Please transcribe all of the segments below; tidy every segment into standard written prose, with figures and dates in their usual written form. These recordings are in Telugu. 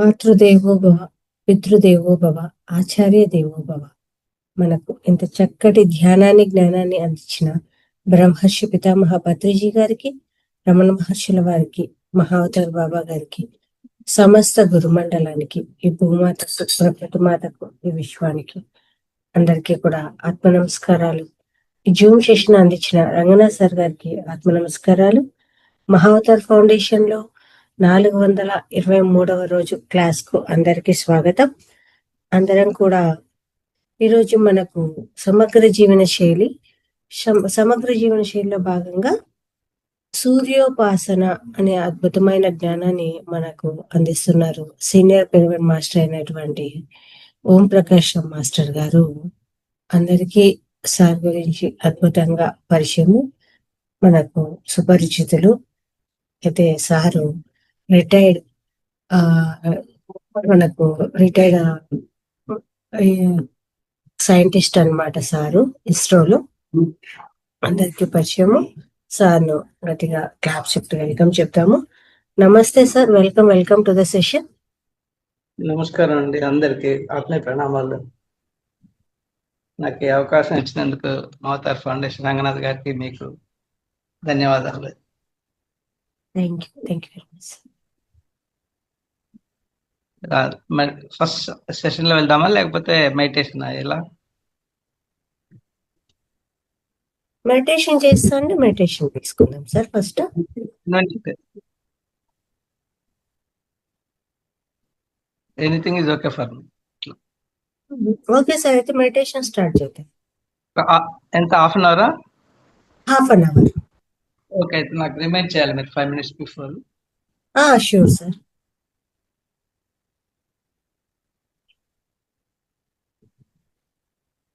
మాతృదేవో భవ, పితృదేవో భవ, ఆచార్య దేవో భవ. మనకు ఇంత చక్కటి ధ్యానాన్ని జ్ఞానాన్ని అందించిన బ్రహ్మర్షి పితామహ పత్రిజీ గారికి, రమణ మహర్షుల వారికి, మహావతార్ బాబా గారికి, సమస్త గురుమండలానికి, ఈ భూమాతకు, ప్రకృతి మాతకు, ఈ విశ్వానికి అందరికీ కూడా ఆత్మ నమస్కారాలు. ఈ జూమ్ సెషన్ అందించిన రంగనాథ్ సార్ గారికి ఆత్మ నమస్కారాలు. మహావతార్ ఫౌండేషన్ లో 423వ రోజు క్లాస్ కు అందరికీ స్వాగతం. అందరం కూడా ఈరోజు మనకు సమగ్ర జీవన శైలిలో భాగంగా సూర్యోపాసన అనే అద్భుతమైన జ్ఞానాన్ని మనకు అందిస్తున్నారు సీనియర్ పిరమిడ్ మాస్టర్ అయినటువంటి ఓం ప్రకాష్ మాస్టర్ గారు. అందరికీ సార్ గురించి అద్భుతంగా పరిచయము, మనకు సుపరిచితులు. అయితే సారు రిటైర్డ్ సైంటిస్ట్ అన్నమాట సారు, ఇస్రోలో. అందరికీ పరిచయము. సార్ను గట్టిగా క్లాప్ చెప్తూ వెల్కమ్ చెప్తాము. నమస్తే sir, welcome to the session. నమస్కారం అండి, అందరికి ఆత్మీయ ప్రణామాలు. నాకు ఈ అవకాశం ఇచ్చినందుకు మహావతార్ ఫౌండేషన్ రంగనాథ్ గారికి మీకు ధన్యవాదాలు. Thank you very much. First session లో వెళ్దామా లేకపోతే మెడిటేషన్ ఇలా? మెడిటేషన్ చేస్తా అండి, మెడిటేషన్ తీసుకుందాం sir. First anything is okay for me. Okay sir, అయితే మెడిటేషన్ స్టార్ట్ చేద్దాం. ఎంత హాఫ్ అన్ అవరా? Half an hour. ఓకే, అయితే నాకు రిమైండ్ చేయాలి మీరు 5 minutes బిఫోర్. Sure sir.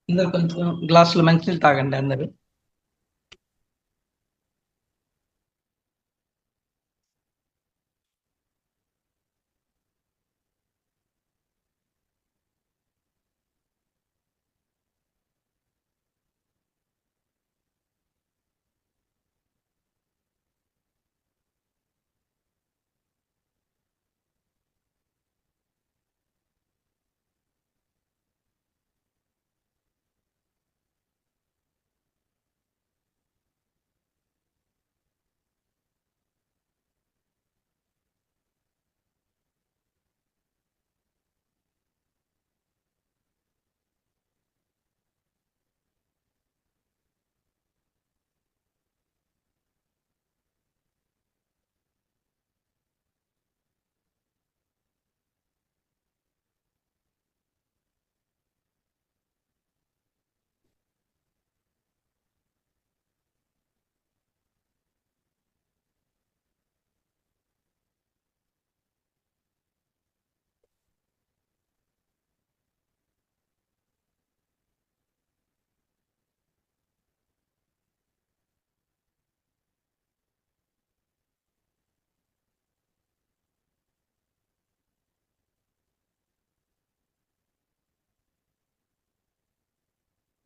అందరు కొంచెం గ్లాసులు మంచినీళ్ళు తాగండి అందరు.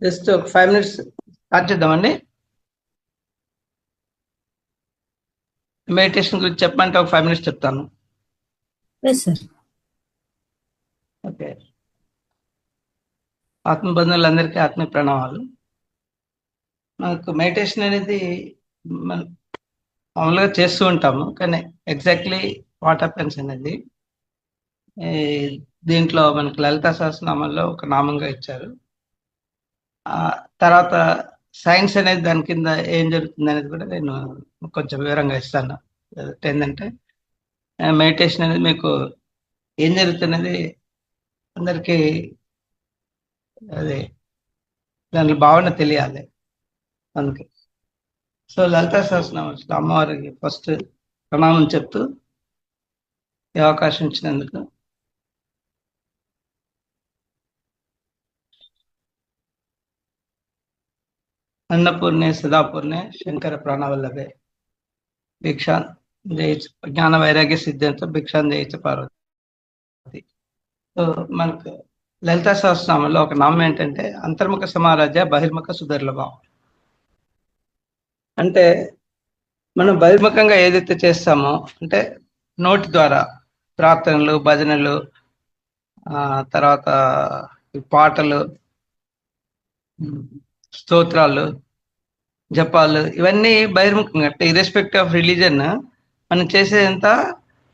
జస్ట్ ఒక 5 minutes స్టార్ట్ చేద్దామండి. మెడిటేషన్ గురించి చెప్పమంటే ఒక 5 minutes చెప్తాను. ఓకే, ఆత్మబంధువులందరికీ ఆత్మీయ ప్రణామాలు. మనకు మెడిటేషన్ అనేది మనం మామూలుగా చేస్తూ ఉంటాము, కానీ ఎగ్జాక్ట్లీ వాట్ హ్యాపెన్స్ అనేది దీంట్లో మనకు లలితా సహస్రనామాల్లో ఒక నామంగా ఇచ్చారు. తర్వాత సైన్స్ అనేది దాని కింద ఏం జరుగుతుంది అనేది కూడా నేను కొంచెం వివరంగా ఇస్తాను. ఏంటంటే మెడిటేషన్ అనేది మీకు ఏం జరుగుతున్నది అందరికీ అదే దాని భావన తెలియాలి. అందుకే సో లలితా సహస్రనామం అమ్మవారికి ఫస్ట్ ప్రణామం చెప్తూ ఈ అవకాశం ఇచ్చినందుకు. అన్నపూర్ణే సదాపూర్ణే శంకర ప్రాణవల్లభే భిక్షాన్ జయించ జ్ఞాన వైరాగ్య సిద్ధాంతం భిక్షాన్ జయించ పార్వతి. సో మనకు లలితా సహస్రనామంలో ఒక నామం ఏంటంటే అంతర్ముఖ సమారాధ్య బహిర్ముఖ సుదర్లభం. అంటే మనం బహిర్ముఖంగా ఏదైతే చేస్తామో, అంటే నోటి ద్వారా ప్రార్థనలు, భజనలు, తర్వాత ఈ పాటలు, స్తోత్రాలు, జపాలు, ఇవన్నీ బహిర్ముఖంగా అంటే ఇర్రెస్పెక్టివ్ ఆఫ్ రిలీజన్ మనం చేసేదంతా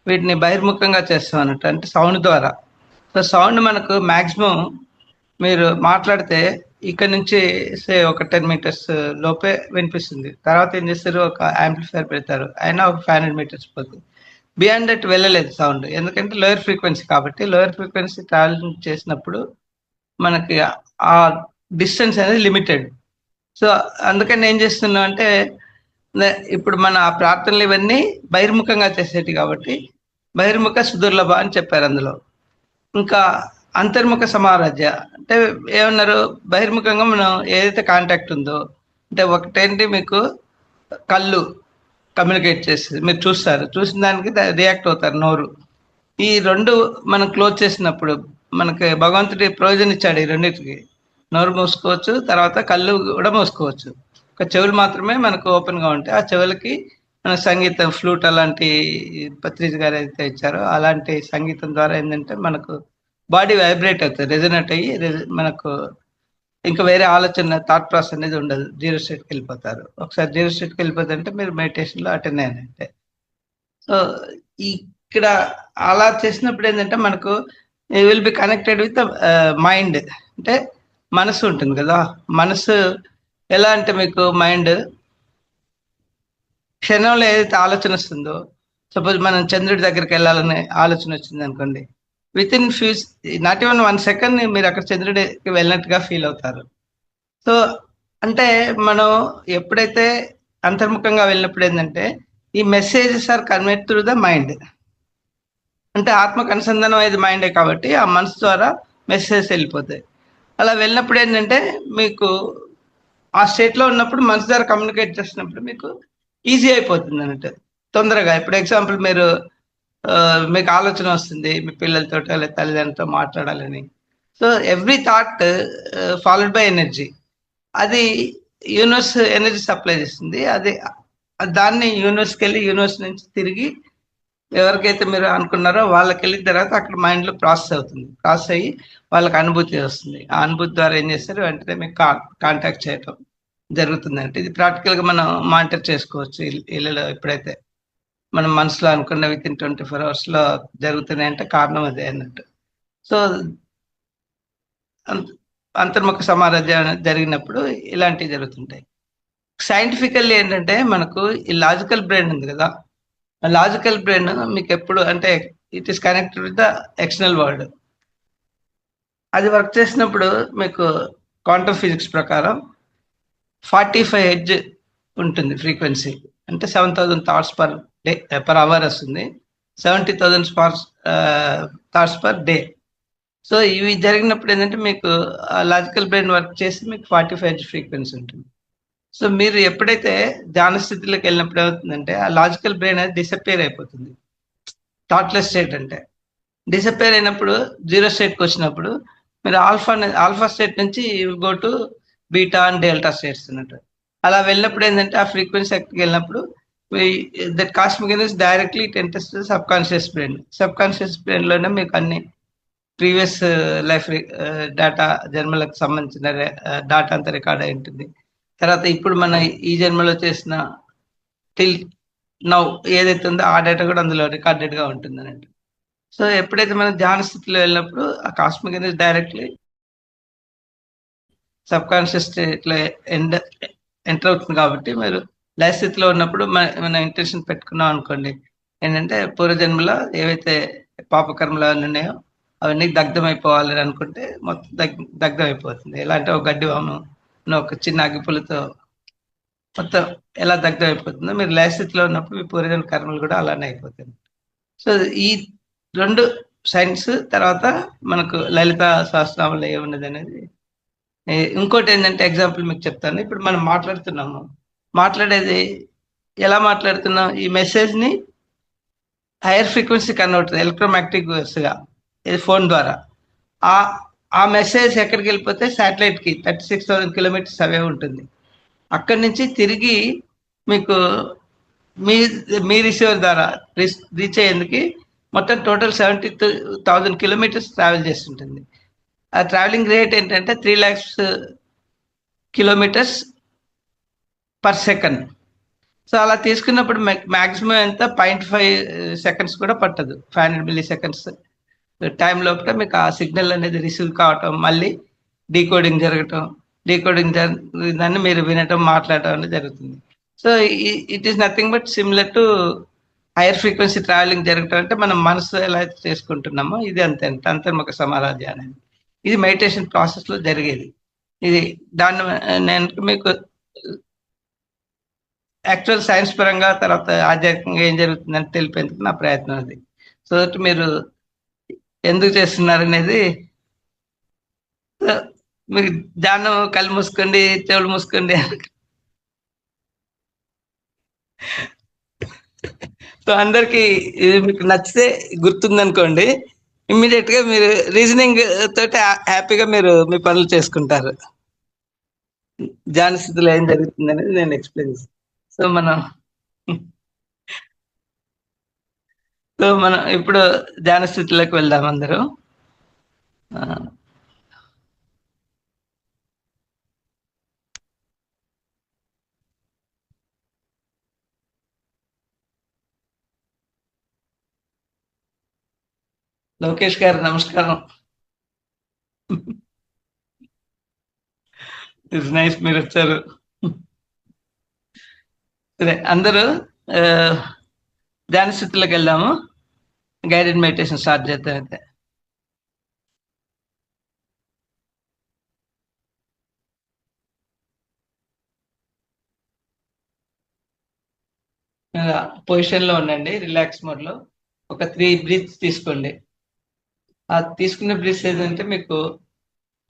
వీటిని బహిర్ముఖంగా చేస్తాం అన్నట్టు, అంటే సౌండ్ ద్వారా. సో సౌండ్ మనకు మాక్సిమం మీరు మాట్లాడితే ఇక్కడ నుంచి ఒక 10 మీటర్స్ లోపే వినిపిస్తుంది. తర్వాత ఏం చేస్తారు, ఒక యాంప్లిఫైర్ పెడతారు, అయినా ఒక 500 మీటర్స్ పోతుంది. బియాండ్ దట్ వెళ్ళలేదు సౌండ్, ఎందుకంటే లోయర్ ఫ్రీక్వెన్సీ కాబట్టి. లోయర్ ఫ్రీక్వెన్సీ ట్రావెల్ చేసినప్పుడు మనకి ఆ డిస్టెన్స్ అనేది లిమిటెడ్. సో అందుకని ఏం చేస్తున్నాం అంటే, ఇప్పుడు మన ప్రార్థనలు ఇవన్నీ బహిర్ముఖంగా చేసేటి కాబట్టి బహిర్ముఖ సుదుర్లభ అని చెప్పారు అందులో. ఇంకా అంతర్ముఖ సమారాధ్య అంటే ఏమన్నారు, బహిర్ముఖంగా మనం ఏదైతే కాంటాక్ట్ ఉందో, అంటే ఒకటేంటి మీకు కళ్ళు కమ్యూనికేట్ చేస్తుంది, మీరు చూస్తారు, చూసిన దానికి రియాక్ట్ అవుతారు నోరు. ఈ రెండు మనం క్లోజ్ చేసినప్పుడు మనకి భగవంతుడి ప్రయోజనం ఇచ్చాడు ఈ రెండింటికి. నోరు మూసుకోవచ్చు, తర్వాత కళ్ళు కూడా మూసుకోవచ్చు. ఒక చెవులు మాత్రమే మనకు ఓపెన్గా ఉంటాయి. ఆ చెవులకి మన సంగీతం, ఫ్లూట్ అలాంటి పత్రిజ్ గారు అయితే ఇచ్చారో అలాంటి సంగీతం ద్వారా ఏంటంటే మనకు బాడీ వైబ్రేట్ అవుతుంది, రెజనేట్ అయ్యి మనకు ఇంకా వేరే ఆలోచన, థాట్ ప్రాసెస్ అనేది ఉండదు, జీరో స్టేట్కి వెళ్ళిపోతారు. ఒకసారి జీరో స్టేట్కి వెళ్ళిపోతుంటే మీరు మెడిటేషన్లో అటెండ్ అయినట్టే. సో ఇక్కడ అలా చేసినప్పుడు ఏంటంటే మనకు will be connected with mind, అంటే మనసు ఉంటుంది కదా. మనసు ఎలా అంటే మీకు మైండ్ క్షణంలో ఏదైతే ఆలోచన వస్తుందో, సపోజ్ మనం చంద్రుడి దగ్గరికి వెళ్ళాలనే ఆలోచన వచ్చింది అనుకోండి, with in few, not even 1 second మీరు అక్కడ చంద్రుడికి వెళ్ళినట్టుగా ఫీల్ అవుతారు. సో అంటే మనం ఎప్పుడైతే అంతర్ముఖంగా వెళ్ళినప్పుడు ఏంటంటే ఈ messages are convert through the mind, అంటే ఆత్మకు అనుసంధానం అయ్యేది మైండే కాబట్టి ఆ మనసు ద్వారా మెసేజెస్ వెళ్ళిపోతాయి. అలా వెళ్ళినప్పుడు ఏంటంటే మీకు ఆ స్టేట్లో ఉన్నప్పుడు మనసు ద్వారా కమ్యూనికేట్ చేసినప్పుడు మీకు ఈజీ అయిపోతుంది అన్నట్టు, తొందరగా. ఇప్పుడు ఎగ్జాంపుల్ మీరు మీకు ఆలోచన వస్తుంది మీ పిల్లలతో లేదా తల్లిదండ్రులతో మాట్లాడాలని. So every thought followed by energy, అది యూనివర్స్ ఎనర్జీ సప్లై చేస్తుంది. అది దాన్ని యూనివర్స్కి వెళ్ళి యూనివర్స్ నుంచి తిరిగి ఎవరికైతే మీరు అనుకున్నారో వాళ్ళకి వెళ్ళిన తర్వాత అక్కడ మైండ్లో ప్రాసెస్ అవుతుంది. ప్రాసెస్ అయ్యి వాళ్ళకి అనుభూతి వస్తుంది. ఆ అనుభూతి ద్వారా ఏం చేస్తారు, వెంటనే మీకు కాంటాక్ట్ చేయటం జరుగుతుంది. అంటే ఇది ప్రాక్టికల్గా మనం మానిటర్ చేసుకోవచ్చు ఇళ్ళలో. ఎప్పుడైతే మనం మనసులో అనుకున్న విత్ ఇన్ 24 అవర్స్లో జరుగుతున్నాయి అంటే కారణం అదే అన్నట్టు. సో అంతర్ముఖ సమారాధ్యం జరిగినప్పుడు ఇలాంటివి జరుగుతుంటాయి. సైంటిఫికల్లీ ఏంటంటే మనకు ఈ లాజికల్ బ్రెయిన్ ఉంది కదా, లాజికల్ బ్రెయిన్ మీకు ఎప్పుడు అంటే it is connected with the external world. అది వర్క్ చేసినప్పుడు మీకు క్వాంటమ్ ఫిజిక్స్ ప్రకారం 45 హెర్ట్జ్ ఉంటుంది ఫ్రీక్వెన్సీ, అంటే 7000 థాట్స్ పర్ అవర్ వస్తుంది, 70,000 థాట్స్ పర్ డే. సో ఇవి జరిగినప్పుడు ఏంటంటే మీకు లాజికల్ బ్రెయిన్ వర్క్ చేసి మీకు 45 హెర్ట్జ్ ఫ్రీక్వెన్సీ ఉంటుంది. సో మీరు ఎప్పుడైతే ధ్యాన స్థితిలోకి వెళ్ళినప్పుడు ఏమవుతుందంటే ఆ లాజికల్ బ్రెయిన్ అనేది డిసప్పేర్ అయిపోతుంది. థాట్లెస్ స్టేట్ అంటే డిసప్పేర్ అయినప్పుడు జీరో స్టేట్కి వచ్చినప్పుడు మీరు ఆల్ఫా స్టేట్ నుంచి go to beta and delta states అన్నట్టు. అలా వెళ్ళినప్పుడు ఏంటంటే ఆ ఫ్రీక్వెన్సీ ఎక్కడికి వెళ్ళినప్పుడు that cosmic energy directly it enters to subconscious brain. Subconscious బ్రెయిన్లోనే మీకు అన్ని ప్రీవియస్ లైఫ్ డేటా, జన్మలకు సంబంధించిన డేటా అంతా రికార్డ్ అయి ఉంటుంది. తర్వాత ఇప్పుడు మన ఈ జన్మలో చేసిన టిల్ నౌ ఏదైతే ఉందో ఆ డేటా కూడా అందులో రికార్డెడ్గా ఉంటుంది అన్నట్టు. సో ఎప్పుడైతే మనం ధ్యాన స్థితిలో వెళ్ళినప్పుడు ఆ cosmic energy directly sub conscious స్టేట్లో ఎంటర్ అవుతుంది. కాబట్టి మీరు లయ స్థితిలో ఉన్నప్పుడు మన ఇంటెన్షన్ పెట్టుకున్నాం అనుకోండి, ఏంటంటే పూర్వజన్మలో ఏవైతే పాపకర్మలు అవన్నీ ఉన్నాయో అవన్నీ దగ్ధమైపోవాలని అనుకుంటే మొత్తం దగ్ధం అయిపోతుంది. ఎలా అంటే ఒక గడ్డి వాము ఒక చిన్న అగ్గిపుల్లతో మొత్తం ఎలా దగ్ధం అయిపోతుందో మీరు లయ స్థితిలో ఉన్నప్పుడు మీ పూర్వజన్మ కర్మలు కూడా అలానే అయిపోతుంది. సో ఈ రెండు సైన్స్ తర్వాత మనకు లలిత సహస్రనామంలో ఏమున్నది అనేది. ఇంకోటి ఏంటంటే ఎగ్జాంపుల్ మీకు చెప్తాను. ఇప్పుడు మనం మాట్లాడేది ఎలా మాట్లాడుతున్నాం, ఈ మెసేజ్ని హైయర్ ఫ్రీక్వెన్సీ కన్వర్ట్ ఎలక్ట్రోమాగ్నెటిక్ వేవ్స్గా, ఇది ఫోన్ ద్వారా. ఆ మెసేజ్ ఎక్కడికి వెళ్ళిపోతే శాటిలైట్కి 36,000 కిలోమీటర్స్ అవే ఉంటుంది. అక్కడి నుంచి తిరిగి మీకు మీ రిసీవర్ ద్వారా రీచ్ అయ్యేందుకు మొత్తం టోటల్ 72,000 కిలోమీటర్స్ ట్రావెల్ చేస్తుంటుంది. ఆ ట్రావెలింగ్ రేట్ ఏంటంటే 3 lakhs kilometres per second. So అలా తీసుకున్నప్పుడు మాక్సిమం ఎంత 0.5 seconds కూడా పట్టదు. 500 milliseconds టైం లోపల మీకు ఆ సిగ్నల్ అనేది రిసీవ్ కావటం, మళ్ళీ డీకోడింగ్ జరగటం, డీకోడింగ్ దాన్ని మీరు వినటం, మాట్లాడటం అనేది జరుగుతుంది. So it is nothing but similar to hire frequency travelling జరగటం. అంటే మనం మనసు ఎలా అయితే చేసుకుంటున్నామో ఇది అంతే, అంతర్ముఖ సమారాధ్య అనేది ఇది మెడిటేషన్ ప్రాసెస్ లో జరిగేది. ఇది దాన్ని నేను మీకు యాక్చువల్ సైన్స్ పరంగా, తర్వాత ఆధ్యాత్మికంగా ఏం జరుగుతుందని తెలిపేందుకు నా ప్రయత్నం అది. సో దట్ మీరు ఎందుకు చేస్తున్నారు అనేది, మీకు ధ్యానం కళ్ళు మూసుకోండి, చెవులు మూసుకోండి. సో అందరికి ఇది మీకు నచ్చితే గుర్తుందనుకోండి, ఇమ్మీడియట్ గా మీరు రీజనింగ్ తోటి హ్యాపీగా మీరు మీ పనులు చేసుకుంటారు. ధ్యాన స్థితిలో ఏం జరుగుతుంది అనేది నేను ఎక్స్ప్లెయిన్ చేస్తాను. సో మనం ఇప్పుడు ధ్యాన స్థితిలోకి వెళ్దాం అందరూ. లోకేష్ గారు నమస్కారం. ఇట్స్ నైస్ మీరు వచ్చారు. సరే అందరూ ధ్యాన స్థితిలోకి వెళ్దాము. గైడెడ్ మెడిటేషన్ స్టార్ట్ చేద్దాం అయితే. పొజిషన్ లో ఉండండి, రిలాక్స్ మోడ్ లో. ఒక 3 బ్రీత్స్ తీసుకోండి. ఆ తీసుకున్న బ్రీత్స్ ఏదంటే మీకు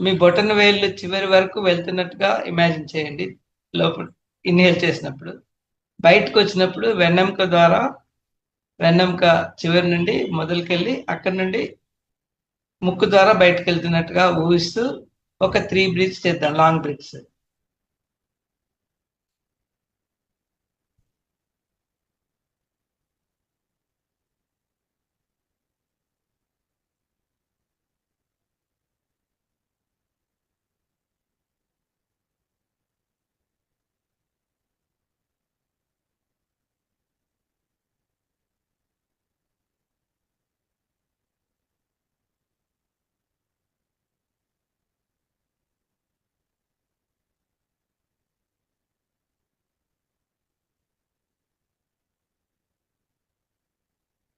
మీ బొటన వేళ్ళు చివరి వరకు వెళ్తున్నట్టుగా ఇమాజిన్ చేయండి. లోపల ఇన్హేల్ చేసినప్పుడు, బయటకు వచ్చినప్పుడు వెన్నెముక చివరి నుండి మొదలుకెళ్ళి అక్కడి నుండి ముక్కు ద్వారా బయటకు వెళ్తున్నట్టుగా ఊహిస్తూ ఒక 3 బ్రీత్స్ చేద్దాం, లాంగ్ బ్రీత్స్.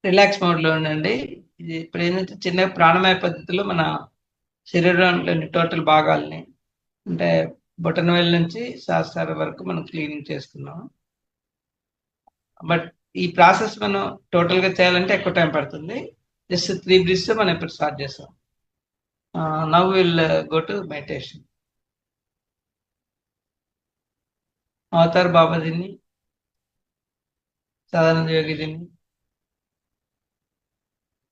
రిలాక్స్ మోడ్ లో ఉండండి. ఇది ఇప్పుడు ఏంటంటే చిన్న ప్రాణమయ పద్ధతిలో మన శరీరంలోని టోటల్ భాగాల్ని, అంటే బొటన వేలు నుంచి సహస్రార వరకు మనం క్లీనింగ్ చేసుకున్నాం. బట్ ఈ ప్రాసెస్ మనం టోటల్ గా చేయాలంటే ఎక్కువ టైం పడుతుంది. జస్ట్ 3 బ్రీత్స్ మనం ఇప్పుడు స్టార్ట్ చేస్తాం. Now will go to meditation. Avatar బాబాజీని, సదానంద యోగిజీని,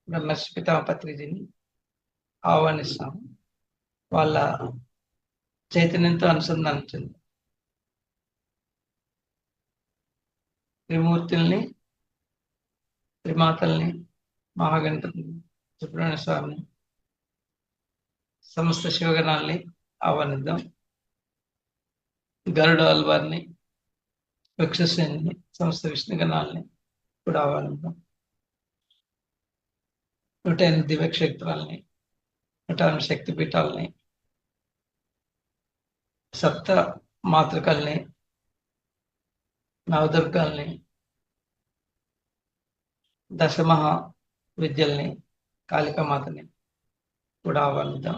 బ్రహ్మర్షి పితామహ పత్రిజీని ఆహ్వానిస్తాము. వాళ్ళ చైతన్యంతో అనుసంధానించండి. త్రిమూర్తుల్ని, త్రిమాతల్ని, మహాగణపతిని, సుబ్రహ్మణ్య స్వామిని, సమస్త శివగణాల్ని ఆహ్వానిద్దాం. గరుడ అల్వార్ని, వృక్షశ్రేణిని, సమస్త విష్ణుగణాలని కూడా ఆహ్వానిద్దాం. 108 దివ్యక్షేత్రాలని, 108 శక్తిపీఠాలని, సప్త మాతృకల్ని, నవదుర్గాల్ని, దశమహా విద్యల్ని, కాళికామాతని కూడా ఆహ్వానిద్దాం.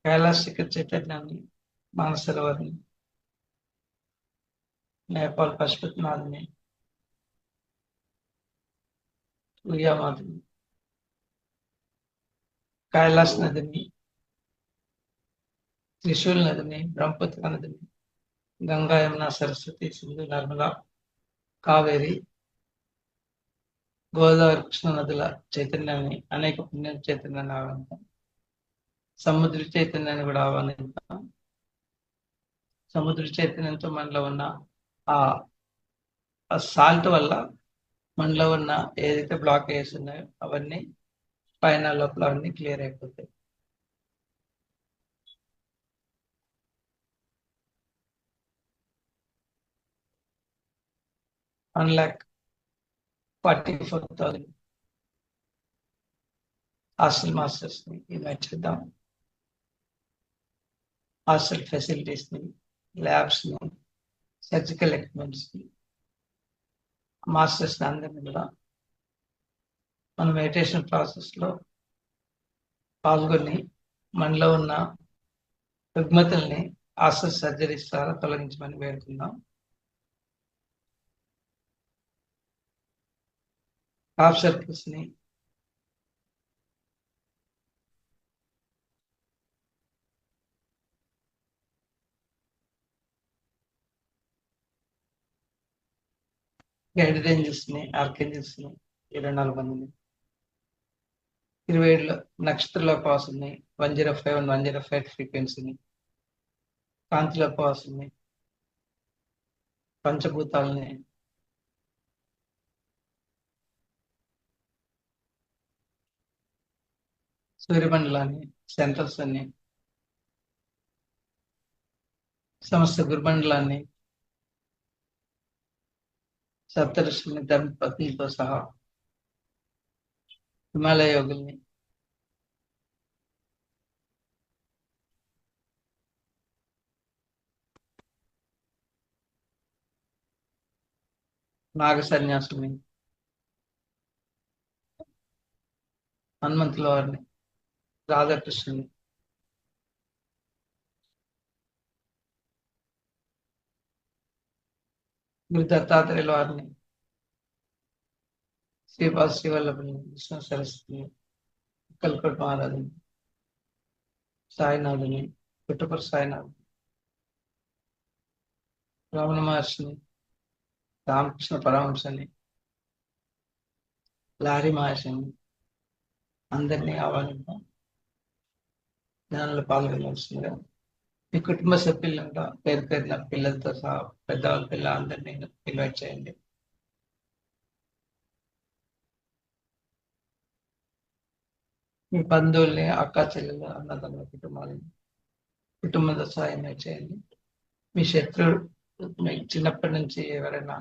కైలాస శిఖర్ చైతన్యాన్ని, మానసరోవర్ని, నేపాల్ పశుపతినాథ్ని, ఉయ్యామాతని, కైలాస్ నదిని, త్రిశూల్ నదిని, బ్రహ్మపుత్ర నదిని, గంగా, యమున, సరస్వతి, సింధు, నర్మల, కావేరి, గోదావరి, కృష్ణ నదుల చైతన్యాన్ని, అనేక పుణ్య చైతన్యాన్ని ఆహ్వానిద్దాం. సముద్ర చైతన్యాన్ని కూడా ఆహ్వానిద్దాం. సముద్ర చైతన్యంతో మనలో ఉన్న ఆ సాల్ట్ వల్ల మనలో ఉన్న ఏదైతే బ్లాకేజెస్ ఉన్నాయో అవన్నీ పైన లోపల అవన్నీ క్లియర్ అయిపోతాయి. వన్ ల్యాక్ 44,000 హాస్టల్ మాస్టర్స్ ని ఇన్వైట్ చేద్దాం. హాస్టల్ ఫెసిలిటీస్ ని, ల్యాబ్స్ ని, సర్జికల్ ఎక్విప్మెంట్స్ ని, మాస్టర్స్ ని అందరినీ కూడా మన మెడిటేషన్ ప్రాసెస్ లో పాల్గొని మనలో ఉన్న రుగ్మతల్ని హాస్టల్ సర్జరీస్ ద్వారా తొలగించమని వేడుకుందాం. కాఫ్ సర్కిల్స్ ని, గైడ్ రేంజెస్ ని, ఆర్కేంజల్స్ ని 24 మందిని, 27 నక్షత్రాల పాసుని, 105 and 105 ఫ్రీక్వెన్సీని, కాంతిల పాసుని, పంచభూతాలని, సూర్యమండలాన్ని, సెంటర్స్ అన్ని, సమస్త గురుమండలాన్ని, సప్తఋషుల్ని, ధర్మపత్నితో సహా హిమాలయ యోగుల్ని, నాగ సన్యాసుల్ని, హనుమంతుల వారిని, రాధాకృష్ణుని, గురు దత్తాత్రేయుల వారిని, శ్రీపాద శ్రీవల్లభుని, విష్ణు సరస్వతిని, కల్పట్ మహారాజుని, సాయినాథుని, పుట్టపర్తి సాయినాథుని, రమణ మహర్షిని, రామకృష్ణ పరమహంసని, లారీ మహర్షిని అందరినీ ఆహ్వానిద్దాం. ధ్యానంలో పాల్గొనవలసిందిగా మీ కుటుంబ సభ్యులంతా పేరు పేరున పిల్లలతో సహా పెద్దవాళ్ళ పిల్ల అందరినీ ఇన్వైట్ చేయండి. మీ బంధువుల్ని, అక్క చెల్లెలు, అన్నదమ్ముల కుటుంబాలని కుటుంబంతో సహా ఇన్వైట్ చేయండి. మీ శత్రువు మీకు చిన్నప్పటి నుంచి ఎవరైనా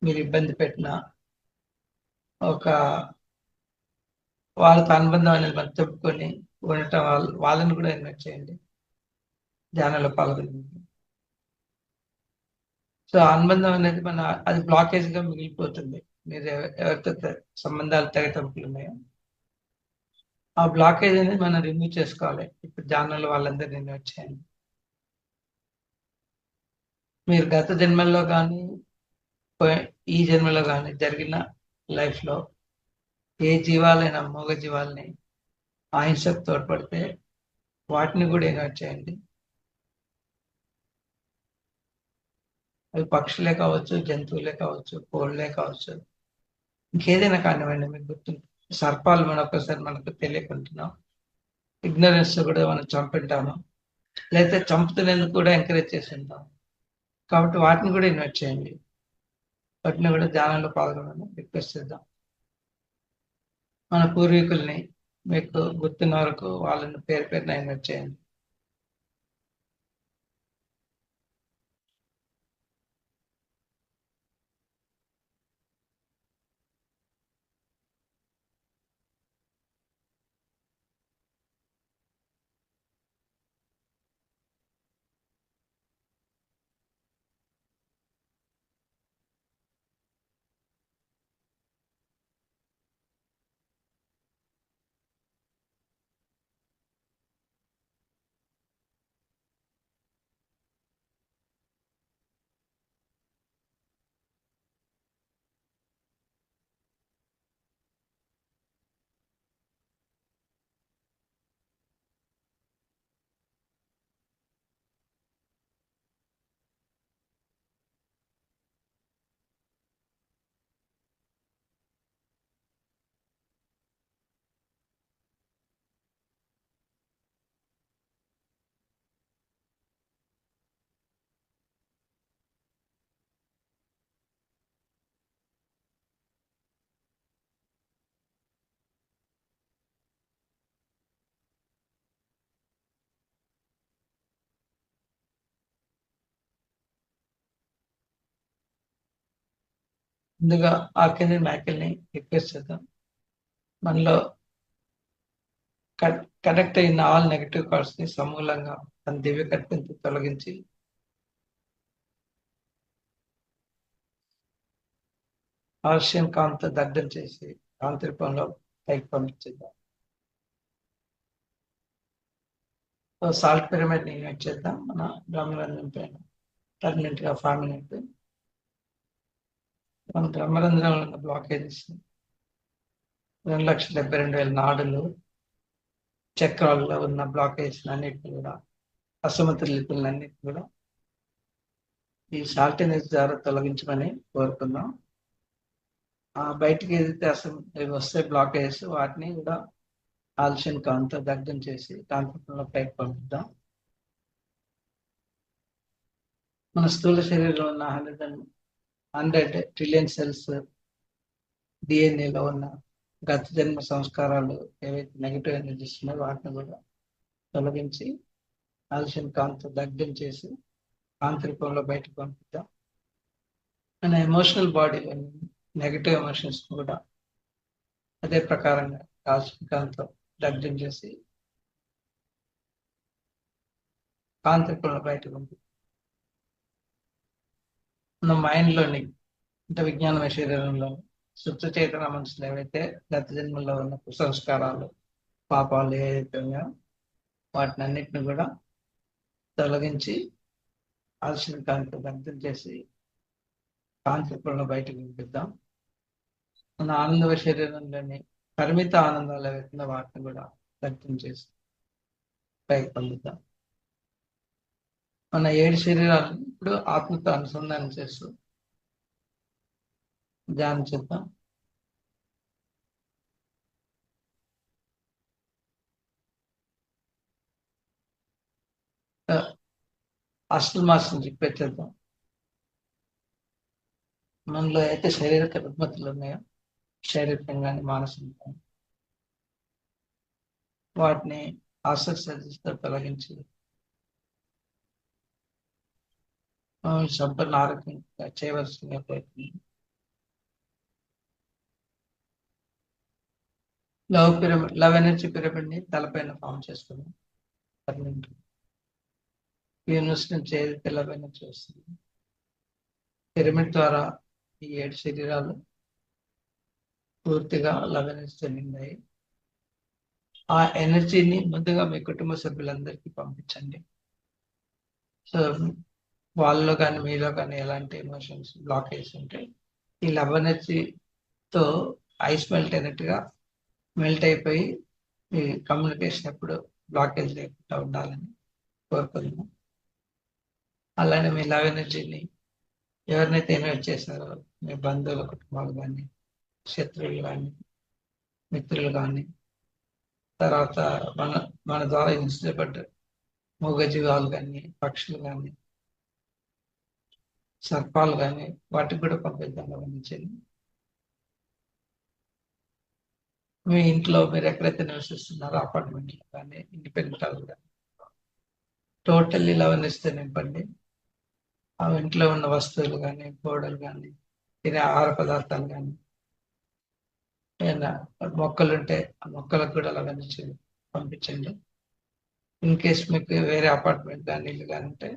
మీరు ఇబ్బంది పెట్టినా ఒక వాళ్ళతో అనుబంధం అనేది మనం చెప్పుకొని ఉండటం వాళ్ళని కూడా ఇన్వైట్ చేయండి ధ్యానంలో పాల్గొని. సో అనుబంధం అనేది మన అది బ్లాకేజ్ గా మిగిలిపోతుంది. మీరు ఎవరితో సంబంధాలు తెగతెంపులు ఉన్నాయో ఆ బ్లాకేజ్ అనేది మనం రిమూవ్ చేసుకోవాలి. ఇప్పుడు ధ్యానంలో వాళ్ళందరినీ ఇన్వైట్ చేయండి. మీరు గత జన్మల్లో కానీ ఈ జన్మలో కానీ జరిగిన లైఫ్ లో ఏ జీవాలైనా మూగ జీవాలని అహింసకు తోడ్పడితే వాటిని కూడా ఇన్వైట్ చేయండి. అవి పక్షులే కావచ్చు, జంతువులే కావచ్చు, కోళ్ళే కావచ్చు, ఇంకేదైనా కానివ్వండి. మీకు గుర్తు సర్పాలు మనొకసారి మనకు తెలియకుంటున్నాం, ఇగ్నరెన్స్ కూడా మనం చంపింటాము, లేకపోతే చంపుతున్నందుకు కూడా ఎంకరేజ్ చేసి ఉంటాం. కాబట్టి వాటిని కూడా ఇన్వైట్ చేయండి. వాటిని కూడా ధ్యానంలో పాల్గొనని రిక్వెస్ట్ చేద్దాం. మన పూర్వీకుల్ని మీకు గుర్తున్న వరకు వాళ్ళని పేరు పేరున ఇన్వైట్ చేయండి. ముందుగా ఆర్కిని మైకిల్ని రిక్వెస్ట్ చేద్దాం. మనలో కనెక్ట్ అయిన ఆల్ నెగటివ్ థాట్స్ ని సమూలంగా తన దివ్య కత్తితో తొలగించి ఆర్షియన్ కాంతితో దగ్ధం చేసి కాంతి రూపంలో పైకి పంపించేద్దాం. సో సాల్ట్ పిరమిడ్ ని ఇన్వైట్ చేద్దాం మన బ్రహ్మరంధ్రం పైన పర్మనెంట్ గా ఫార్మినెంట్. మన బ్రహ్మరంధ్రంలో ఉన్న బ్లాకేజెస్ 2,72,000 నాడులు చక్రాల్లో ఉన్న బ్లాకేజెస్ అన్నిటిని కూడా అసమతుల్యతలన్నిటిని కూడా ఈ సాల్టినెస్ ద్వారా తొలగించమని కోరుకుందాం. బయటికి ఏదైతే వస్తే బ్లాకేజెస్ వాటిని కూడా ఆల్షియన్ కాంతితో దగ్ధం చేసి కాంతిలో పైకి పంపిద్దాం. మన స్థూల శరీరంలో ఉన్న 100 ట్రిలియన్ సెల్స్ డిఎన్ఏలో ఉన్న గత జన్మ సంస్కారాలు ఏవైతే నెగిటివ్ ఎనర్జీస్ ఉన్నాయో వాటిని కూడా తొలగించి ఆల్షియన్ కాంతితో దగ్ధం చేసి కాంతి రూపంలో బయటకు పంపిద్దాం. మన ఎమోషనల్ బాడీలోని నెగిటివ్ ఎమోషన్స్ కూడా అదే ప్రకారంగా ఆల్షియన్ కాంతితో దగ్ధం చేసి కాంతి రూపంలో బయటకు పంపిద్దాం. మన మైండ్లోని అంటే విజ్ఞానమయ శరీరంలో శుద్ధ చేతన మనసులు ఏవైతే గత జన్మల్లో ఉన్న కుసంస్కారాలు పాపాలు ఏవైతే ఉన్నాయో వాటిని అన్నిటిని కూడా తొలగించి ఆల్షియన్ కాంతితో దగ్ధం చేసి కాంతి రూపంలో బయటకు పంపిద్దాం. మన ఆనందవ శరీరంలోని పరిమిత ఆనందాలు ఏవైతే వాటిని కూడా దగ్ధం చేసి పైకి పంపిద్దాం. మన 7 శరీరాలను ఇప్పుడు ఆత్మతో అనుసంధానం చేస్తూ ధ్యానం చేద్దాం. అష్టల్ మాస్టర్ని చెప్పేద్దాం. మనలో అయితే శారీరక రుగ్మతలు ఉన్నాయో శారీరకంగా కానీ మానసికంగా కానీ వాటిని ఆసక్తితో తొలగించి సంపూర్ణ ఆరోగ్యంగా చేయవలసిన ప్రయత్నం. లవ్ ఎనర్జీ పిరమిడ్ ని తలపైన ఫామ్ చేసుకున్నాం. యూనివర్స్ నుంచి ఏదైతే లవ్ ఎనర్జీ వస్తుంది పిరమిడ్ ద్వారా ఈ 7 శరీరాలు పూర్తిగా లవ్ ఎనర్జీ చెందిందాయి. ఆ ఎనర్జీని ముందుగా మీ కుటుంబ సభ్యులందరికీ పంపించండి. సో వాళ్ళలో కానీ మీలో కానీ ఎలాంటి ఎమోషన్స్ బ్లాకేజ్ ఉంటే ఈ లవ్ ఎనర్జీతో ఐస్ మెల్ట్ అయినట్టుగా మెల్ట్ అయిపోయి మీ కమ్యూనికేషన్ ఎప్పుడు బ్లాకేజ్ లేకుండా ఉండాలని కోరుకుందాం. అలానే మీ లవ్ ఎనర్జీని ఎవరినైతే ఇన్వైట్ చేశారో మీ బంధువుల కుటుంబాలు కానీ శత్రువులు కానీ మిత్రులు కానీ తర్వాత మన ద్వారా హింసించబడ్డ మూగజీవాలు కానీ పక్షులు కానీ సర్పాలు కానీ వాటికి కూడా పంపిద్దాం గమనించండి. మీ ఇంట్లో మీరు ఎక్కడైతే నివసిస్తున్నారో అపార్ట్మెంట్లో కానీ ఇండిపెండెంట్ హౌస్ కానీ టోటల్లీ లవనిస్తే నింపండి. ఆ ఇంట్లో ఉన్న వస్తువులు కానీ గోడలు కానీ తినే ఆహార పదార్థాలు కానీ ఏదైనా మొక్కలు ఉంటే ఆ మొక్కలకు కూడా లవనిచ్చి పంపించండి. ఇన్ కేస్ మీకు వేరే అపార్ట్మెంట్ కానీ ఇల్లు కానీ ఉంటే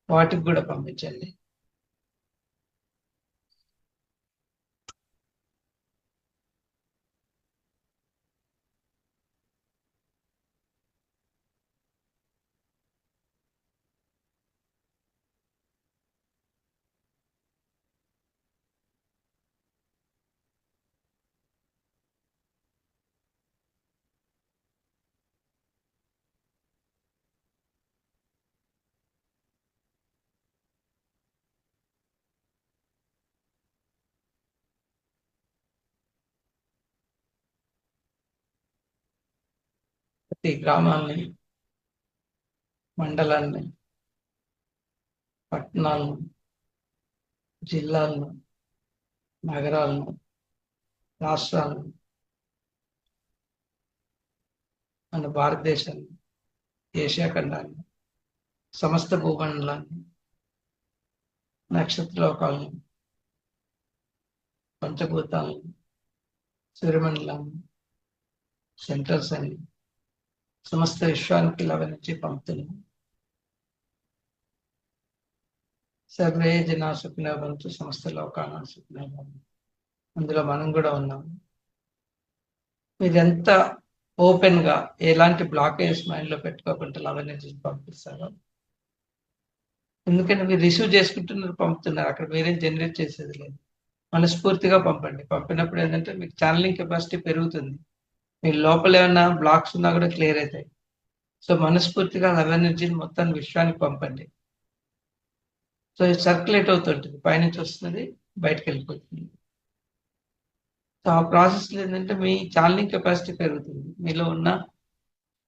వాటికి కూడా పంపించండి. ప్రతి గ్రామాన్ని మండలాన్ని పట్టణాలను జిల్లాలను నగరాలను రాష్ట్రాలను మన భారతదేశాన్ని ఏషియా ఖండాన్ని సమస్త భూమండలాన్ని నక్షత్ర లోకాలను పంచభూతాలను, సూర్యమండలం, సెంటర్స్ అని సమస్త విశ్వానికి లవనించి పంపుతున్నాం. సర్వే జనా సుఖినో భవంతు, సమస్త లోకానా సుఖినో భవంతు. అందులో మనం కూడా ఉన్నాం. మీరెంత ఓపెన్ గా ఎలాంటి బ్లాకేజ్ మైండ్ లో పెట్టుకోకుండా లవనించి పంపిస్తారో, ఎందుకంటే మీరు రిసీవ్ చేసుకుంటున్నారు, పంపుతున్నారు, అక్కడ వేరే జనరేట్ చేసేది లేదు. మనస్ఫూర్తిగా పంపండి. పంపినప్పుడు ఏంటంటే మీకు ఛానలింగ్ కెపాసిటీ పెరుగుతుంది. మీ లోపల ఏమైనా బ్లాక్స్ ఉన్నా కూడా క్లియర్ అవుతాయి. సో మనస్ఫూర్తిగా లవ్ ఎనర్జీని మొత్తాన్ని విశ్వానికి పంపండి. సో ఇది సర్క్యులేట్ అవుతుంటుంది, పైనుంచి వస్తుంది, బయటకు వెళ్ళిపోతుంది. సో ఆ ప్రాసెస్లో ఏంటంటే మీ ఛానలింగ్ కెపాసిటీ పెరుగుతుంది. మీలో ఉన్న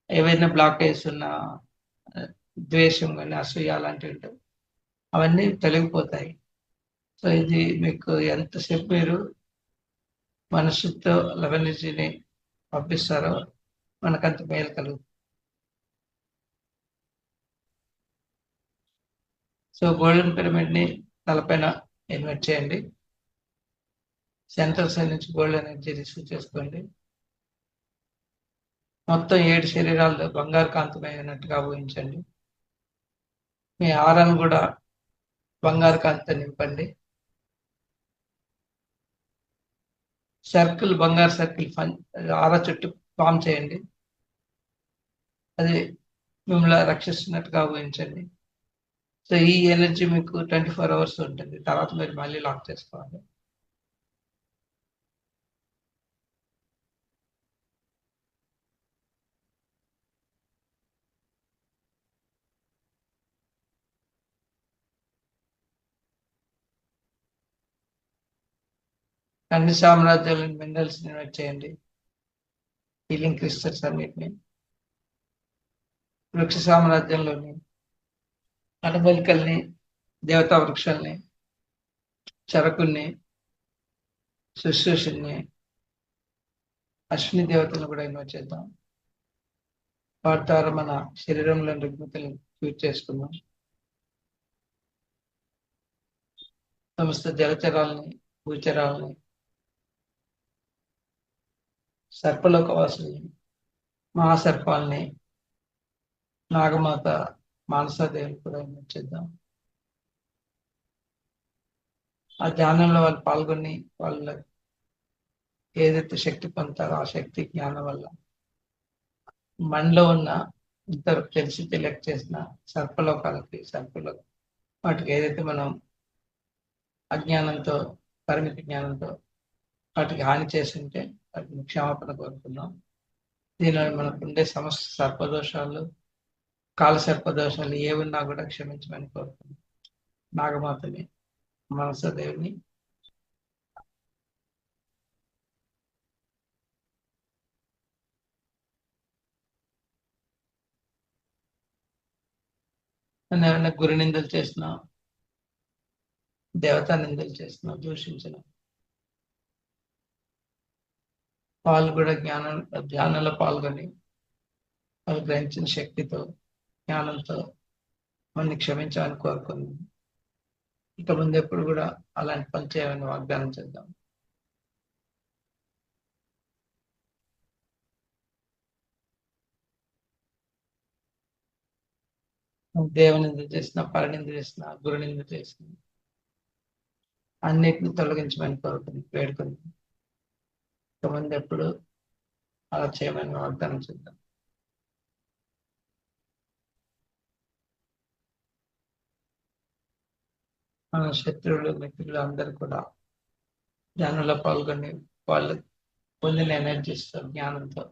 ఏవైనా బ్లాకేజ్ ఉన్న ద్వేషం కానీ, అసూయ అలాంటివి ఉంటాయి, అవన్నీ తొలగిపోతాయి. సో ఇది మీకు ఎంతసేపు మీరు మనసుతో లవ్ ఎనర్జీని పంపిస్తారో మనకంత మేలు కలుగుతుంది. సో గోల్డెన్ పిరమిడ్ ని తలపైన ఇన్వెస్ట్ చేయండి. సెంట్రల్ సైడ్ నుంచి గోల్డ్ ఎనర్జీ రిసీవ్ చేసుకోండి. మొత్తం 7 శరీరాలు బంగారు కాంతిమైనట్టుగా ఊహించండి. మీ ఆరాను కూడా బంగారు కాంతితో నింపండి. సర్కిల్, బంగారు సర్కిల్ ఆరా చుట్టూ ఫామ్ చేయండి. అది మిమ్మల్ని రక్షిస్తున్నట్టుగా ఊహించండి. సో ఈ ఎనర్జీ మీకు 24 అవర్స్ ఉంటుంది. తర్వాత మీరు మళ్ళీ లాక్ చేసుకోవాలి. అన్ని సామ్రాజ్యాలను, మినరల్స్ ఇన్వైట్ చేయండి. హీలింగ్ క్రిస్టల్స్ అన్నిటిని వృక్ష సామ్రాజ్యంలోని అనుబలికల్ని, దేవతా వృక్షాలని, చరకుల్ని, శుశ్రూషుల్ని, అశ్విని దేవతలను కూడా ఇన్వైట్ చేద్దాం. వాటి ద్వారా మన శరీరంలోని రుగ్మతలను క్యూర్ చేసుకుందాం. సమస్త జలచరాలని, భూచరాలని, సర్పలోకవాసుల్ని, మహాసర్పాలని, నాగమాత మానసాదేవిని కూడా ఇన్వైట్ చేద్దాం. ఆ ధ్యానంలో వాళ్ళు పాల్గొని వాళ్ళ ఏదైతే శక్తి పొందుతారో ఆ శక్తి జ్ఞానం వల్ల మనలో ఉన్న ఇంత తెలిసి తెలియక చేసిన సర్పలోకాలకి, వాటికి ఏదైతే మనం అజ్ఞానంతో, పరిమితి జ్ఞానంతో వాటికి హాని చేస్తుంటే వాటిని క్షమాపణ కోరుకుందాం. దీనిలో మనకు ఉండే సమస్త సర్పదోషాలు, కాల సర్పదోషాలు ఏమున్నా కూడా క్షమించమని కోరుకుందాం. నాగమాతని, మనసదేవిని, నన్ను ఏమైనా గురు నిందలు చేసినా, దేవతా నిందలు చేసినా, దూషించిన వాళ్ళు కూడా ధ్యానంలో పాల్గొని వాళ్ళు గ్రహించిన శక్తితో, జ్ఞానంతో మనని క్షమించాలని కోరుకుందాం. ఇక ముందు ఎప్పుడు కూడా అలాంటి పని చేయాలని వాగ్దానం చేద్దాం. దేవనింద చేసిన, పరనింద చేసిన, గురునింద చేసిన అన్నిటిని తొలగించమని వేడుకుంది. ఇక ముందు ఎప్పుడు అలా చేయమని వాగ్దానం చేద్దాం. మన శత్రువులు, మిత్రులు అందరూ కూడా ధ్యానంలో పాల్గొని వాళ్ళు పొందిన ఎనర్జీస్తో, జ్ఞానంతో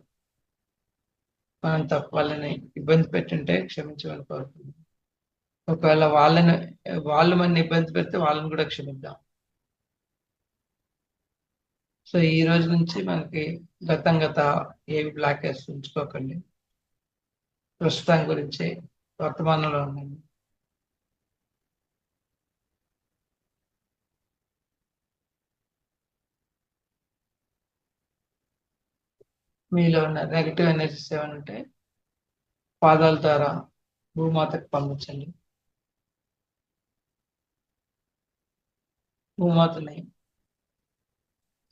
మనం వాళ్ళని ఇబ్బంది పెట్టుంటే క్షమించమని కోరుకుందాం. ఒకవేళ వాళ్ళు మన ఇబ్బంది పెడితే వాళ్ళని కూడా క్షమిద్దాం. సో ఈ రోజు నుంచి మనకి గత ఏవి బ్లాకేజ్ ఉంచుకోకండి. ప్రస్తుతం గురించి వర్తమానంలో ఉండండి. మీలో ఉన్న నెగటివ్ ఎనర్జీస్ ఏమైనా ఉంటే పాదాల ద్వారా భూమాతకు పంపించండి. భూమాతని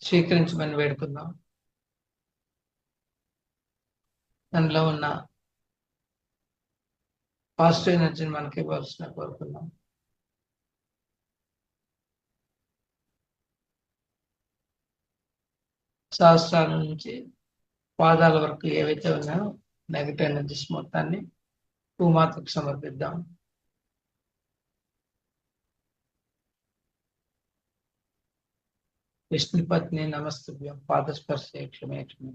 స్వీకరించమని వేడుకుందాం. దానిలో ఉన్న పాజిటివ్ ఎనర్జీని మనకి ఇవ్వాల్సిన కోరుకుందాం. సహస్రాల నుంచి పాదాల వరకు ఏవైతే ఉన్నాయో నెగటివ్ ఎనర్జీస్ మొత్తాన్ని భూమాతకు సమర్పిద్దాం. విష్ణుపత్ని నమస్తుభ్యం, పాదస్పర్శే క్షమే క్షమే.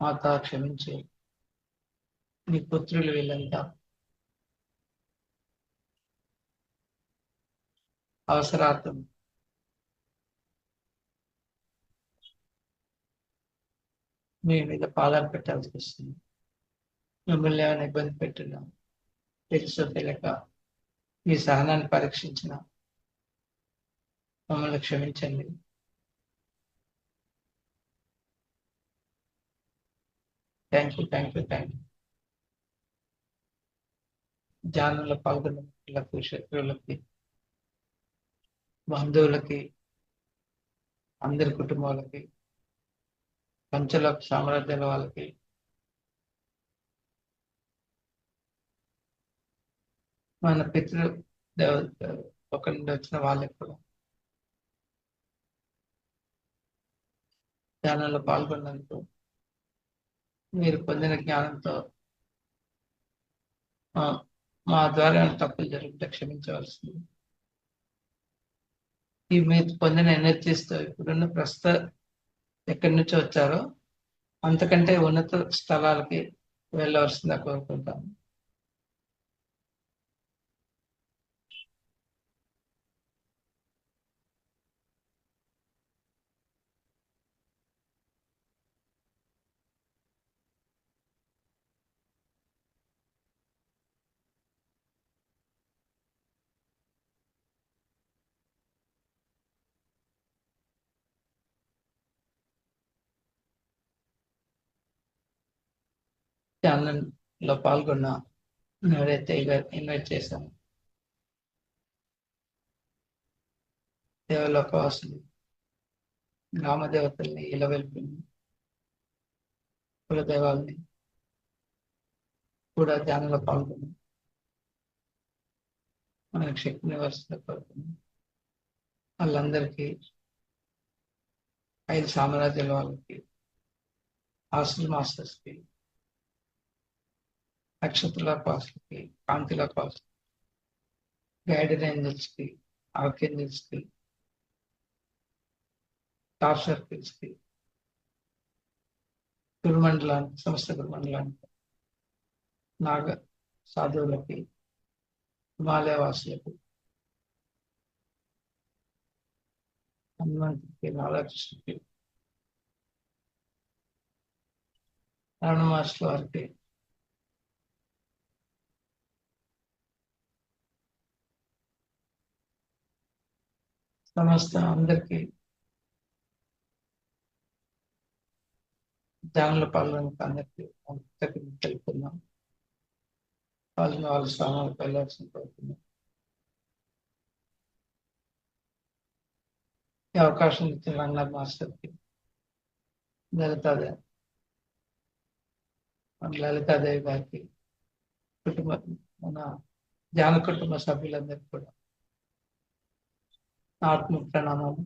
మాత క్షమించే, నీ పుత్రులు వీళ్ళంతా అవసరార్థం మీ మీద పాదాలు పెట్టాల్సి వస్తుంది. మిమ్మల్ని ఏమైనా ఇబ్బంది పెట్టినా, తెలుసో తెలియక మీ సహనాన్ని పరీక్షించిన మమ్మల్ని క్షమించండి. Thank you, thank you, thank you. ధ్యానంలో పాల్గొన్న పిల్లలకు, శత్రువులకి, బంధువులకి, అందరి కుటుంబాలకి, పంచలోక సామ్రాజ్యాల వాళ్ళకి, మన పితృ దేవత ఒక నుండి వచ్చిన వాళ్ళకి కూడా ధ్యానంలో పాల్గొన్నందుకు మీరు పొందిన జ్ఞానంతో మా ద్వారా తప్పులు జరిగితే క్షమించవలసింది. ఈ మీరు పొందిన ఎనర్జీస్తో ఇప్పుడున్న ప్రస్తుత ఎక్కడి నుంచి వచ్చారో అంతకంటే ఉన్నత స్థలాలకి వెళ్ళవలసిందిగా కోరుకుంటాను. ధ్యానంలో పాల్గొన్న ఎవరైతే ఇన్వైట్ చేశామో దేవలోకవాసులు, గ్రామ దేవతల్ని, ఇలవెల్పుల్ని, కులదేవాల్ని కూడా ధ్యానంలో పాల్గొని మనకు శక్తిని వరుసగా కోరుకున్నాం. వాళ్ళందరికీ, 5 సామ్రాజ్యాల వాళ్ళకి, హాస్టల్ మాస్టర్స్కి, నక్షత్రాల వాసులకి, కాంతిల వాసులకి, గైడెడ్ ఏంజల్స్కి, ఆర్కేంజల్స్కి, టాప్ సర్కిల్స్కి, గురుమండలానికి, సమస్త గురుమండలానికి, నాగ సాధువులకి, హిమాలయ వాసులకు, హనుమంతుడికి, రాధాకృష్ణకి, రమణ మహర్షుల వారికి, సమస్త అందరికీ ధ్యానంలో పాల్గొనే అందరికీ తెలుపుతున్నాం. వాళ్ళ స్థానాలకు వెళ్ళాల్సిన కోరుతున్నాం. ఈ అవకాశం ఇచ్చిన రంగనాథ్ మాస్టర్కి, లలితాదేవి లలితాదేవి గారికి, కుటుంబ మన ధ్యాన కుటుంబ సభ్యులందరికీ కూడా ఆత్మ ప్రణామాలు.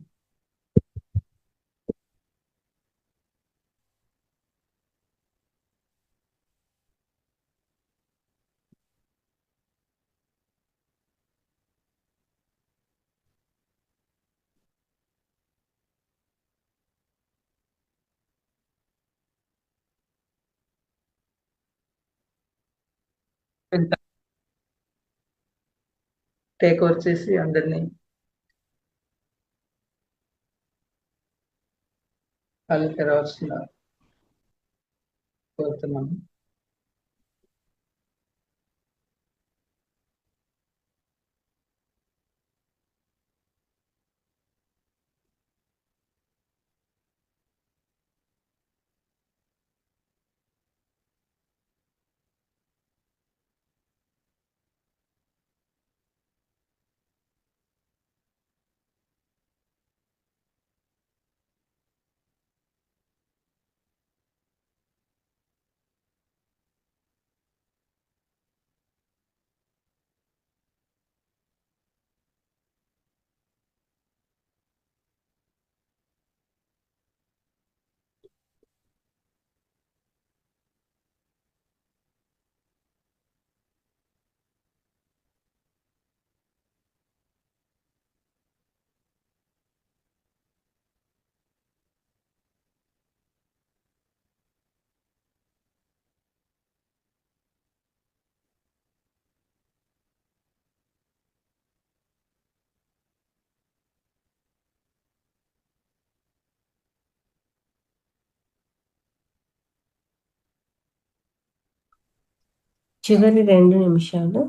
టేక్ ఓవర్ చేసి అందరినీ కళ్ళు తెరవలసిన కోరుతున్నాము. చివరి 2 నిమిషాలు.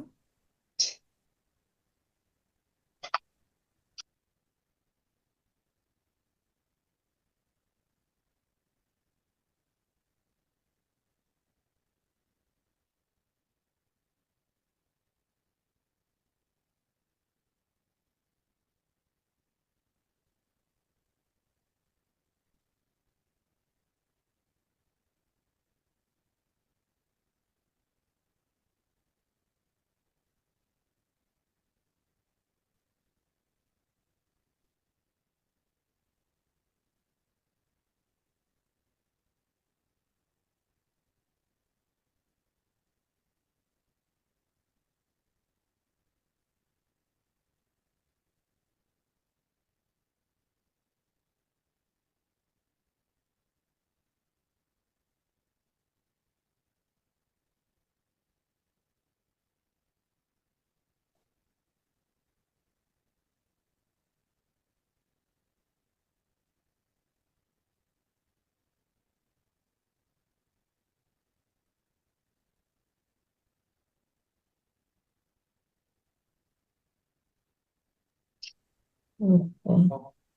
ఓకే.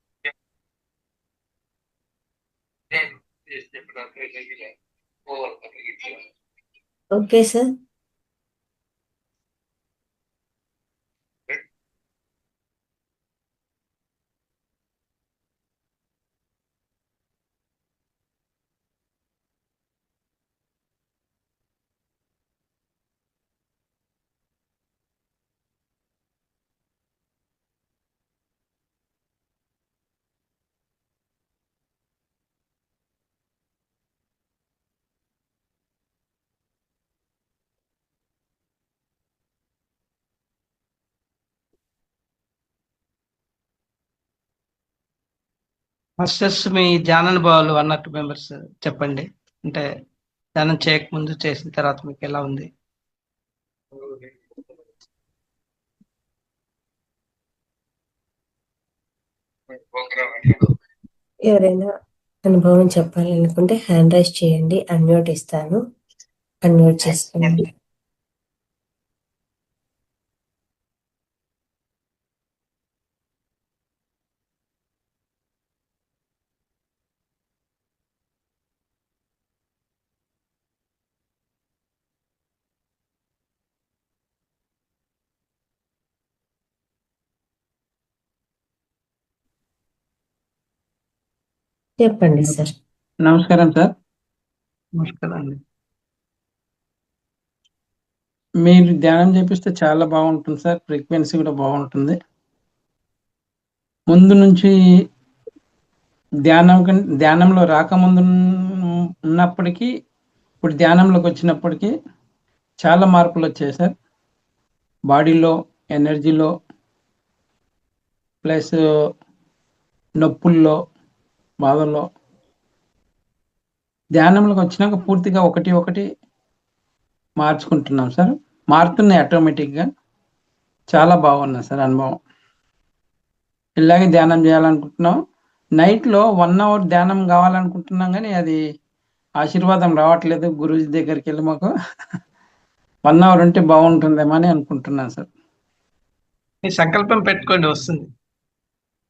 Okay sir. మాస్టర్స్ మీ ధ్యాన అనుభవాలు 1 or 2 మెంబర్స్ చెప్పండి. అంటే ధ్యానం చేయకముందు చేసిన తర్వాత మీకు ఎలా ఉంది? ఎవరైనా అనుభవం చెప్పాలనుకుంటే హ్యాండ్ రైజ్ చేయండి. అన్మ్యూట్ ఇస్తాను. అన్మ్యూట్ చేసుకోండి. చెప్పండి సార్. నమస్కారం సార్. నమస్కారం అండి. మీరు ధ్యానం చేపిస్తే చాలా బాగుంటుంది సార్. ఫ్రీక్వెన్సీ కూడా బాగుంటుంది. ముందు నుంచి ధ్యానంలో రాకముందు ఉన్నప్పటికీ ఇప్పుడు ధ్యానంలోకి వచ్చినప్పటికీ చాలా మార్పులు వచ్చాయి సార్. బాడీలో, ఎనర్జీలో, ప్లస్ నొప్పుల్లో, బాధల్లో. ధ్యానంలోకి వచ్చినాక పూర్తిగా ఒకటి ఒకటి మార్చుకుంటున్నాం సార్. మారుతున్నాయి ఆటోమేటిక్గా. చాలా బాగున్నాయి సార్ అనుభవం. ఇలాగే ధ్యానం చేయాలనుకుంటున్నాం. నైట్లో 1 hour ధ్యానం కావాలనుకుంటున్నాం, కానీ అది ఆశీర్వాదం రావట్లేదు. గురూజీ దగ్గరికి వెళ్ళి మాకు 1 hour ఉంటే బాగుంటుందేమో అని అనుకుంటున్నాను సార్. మీ సంకల్పం పెట్టుకోండి, వస్తుంది.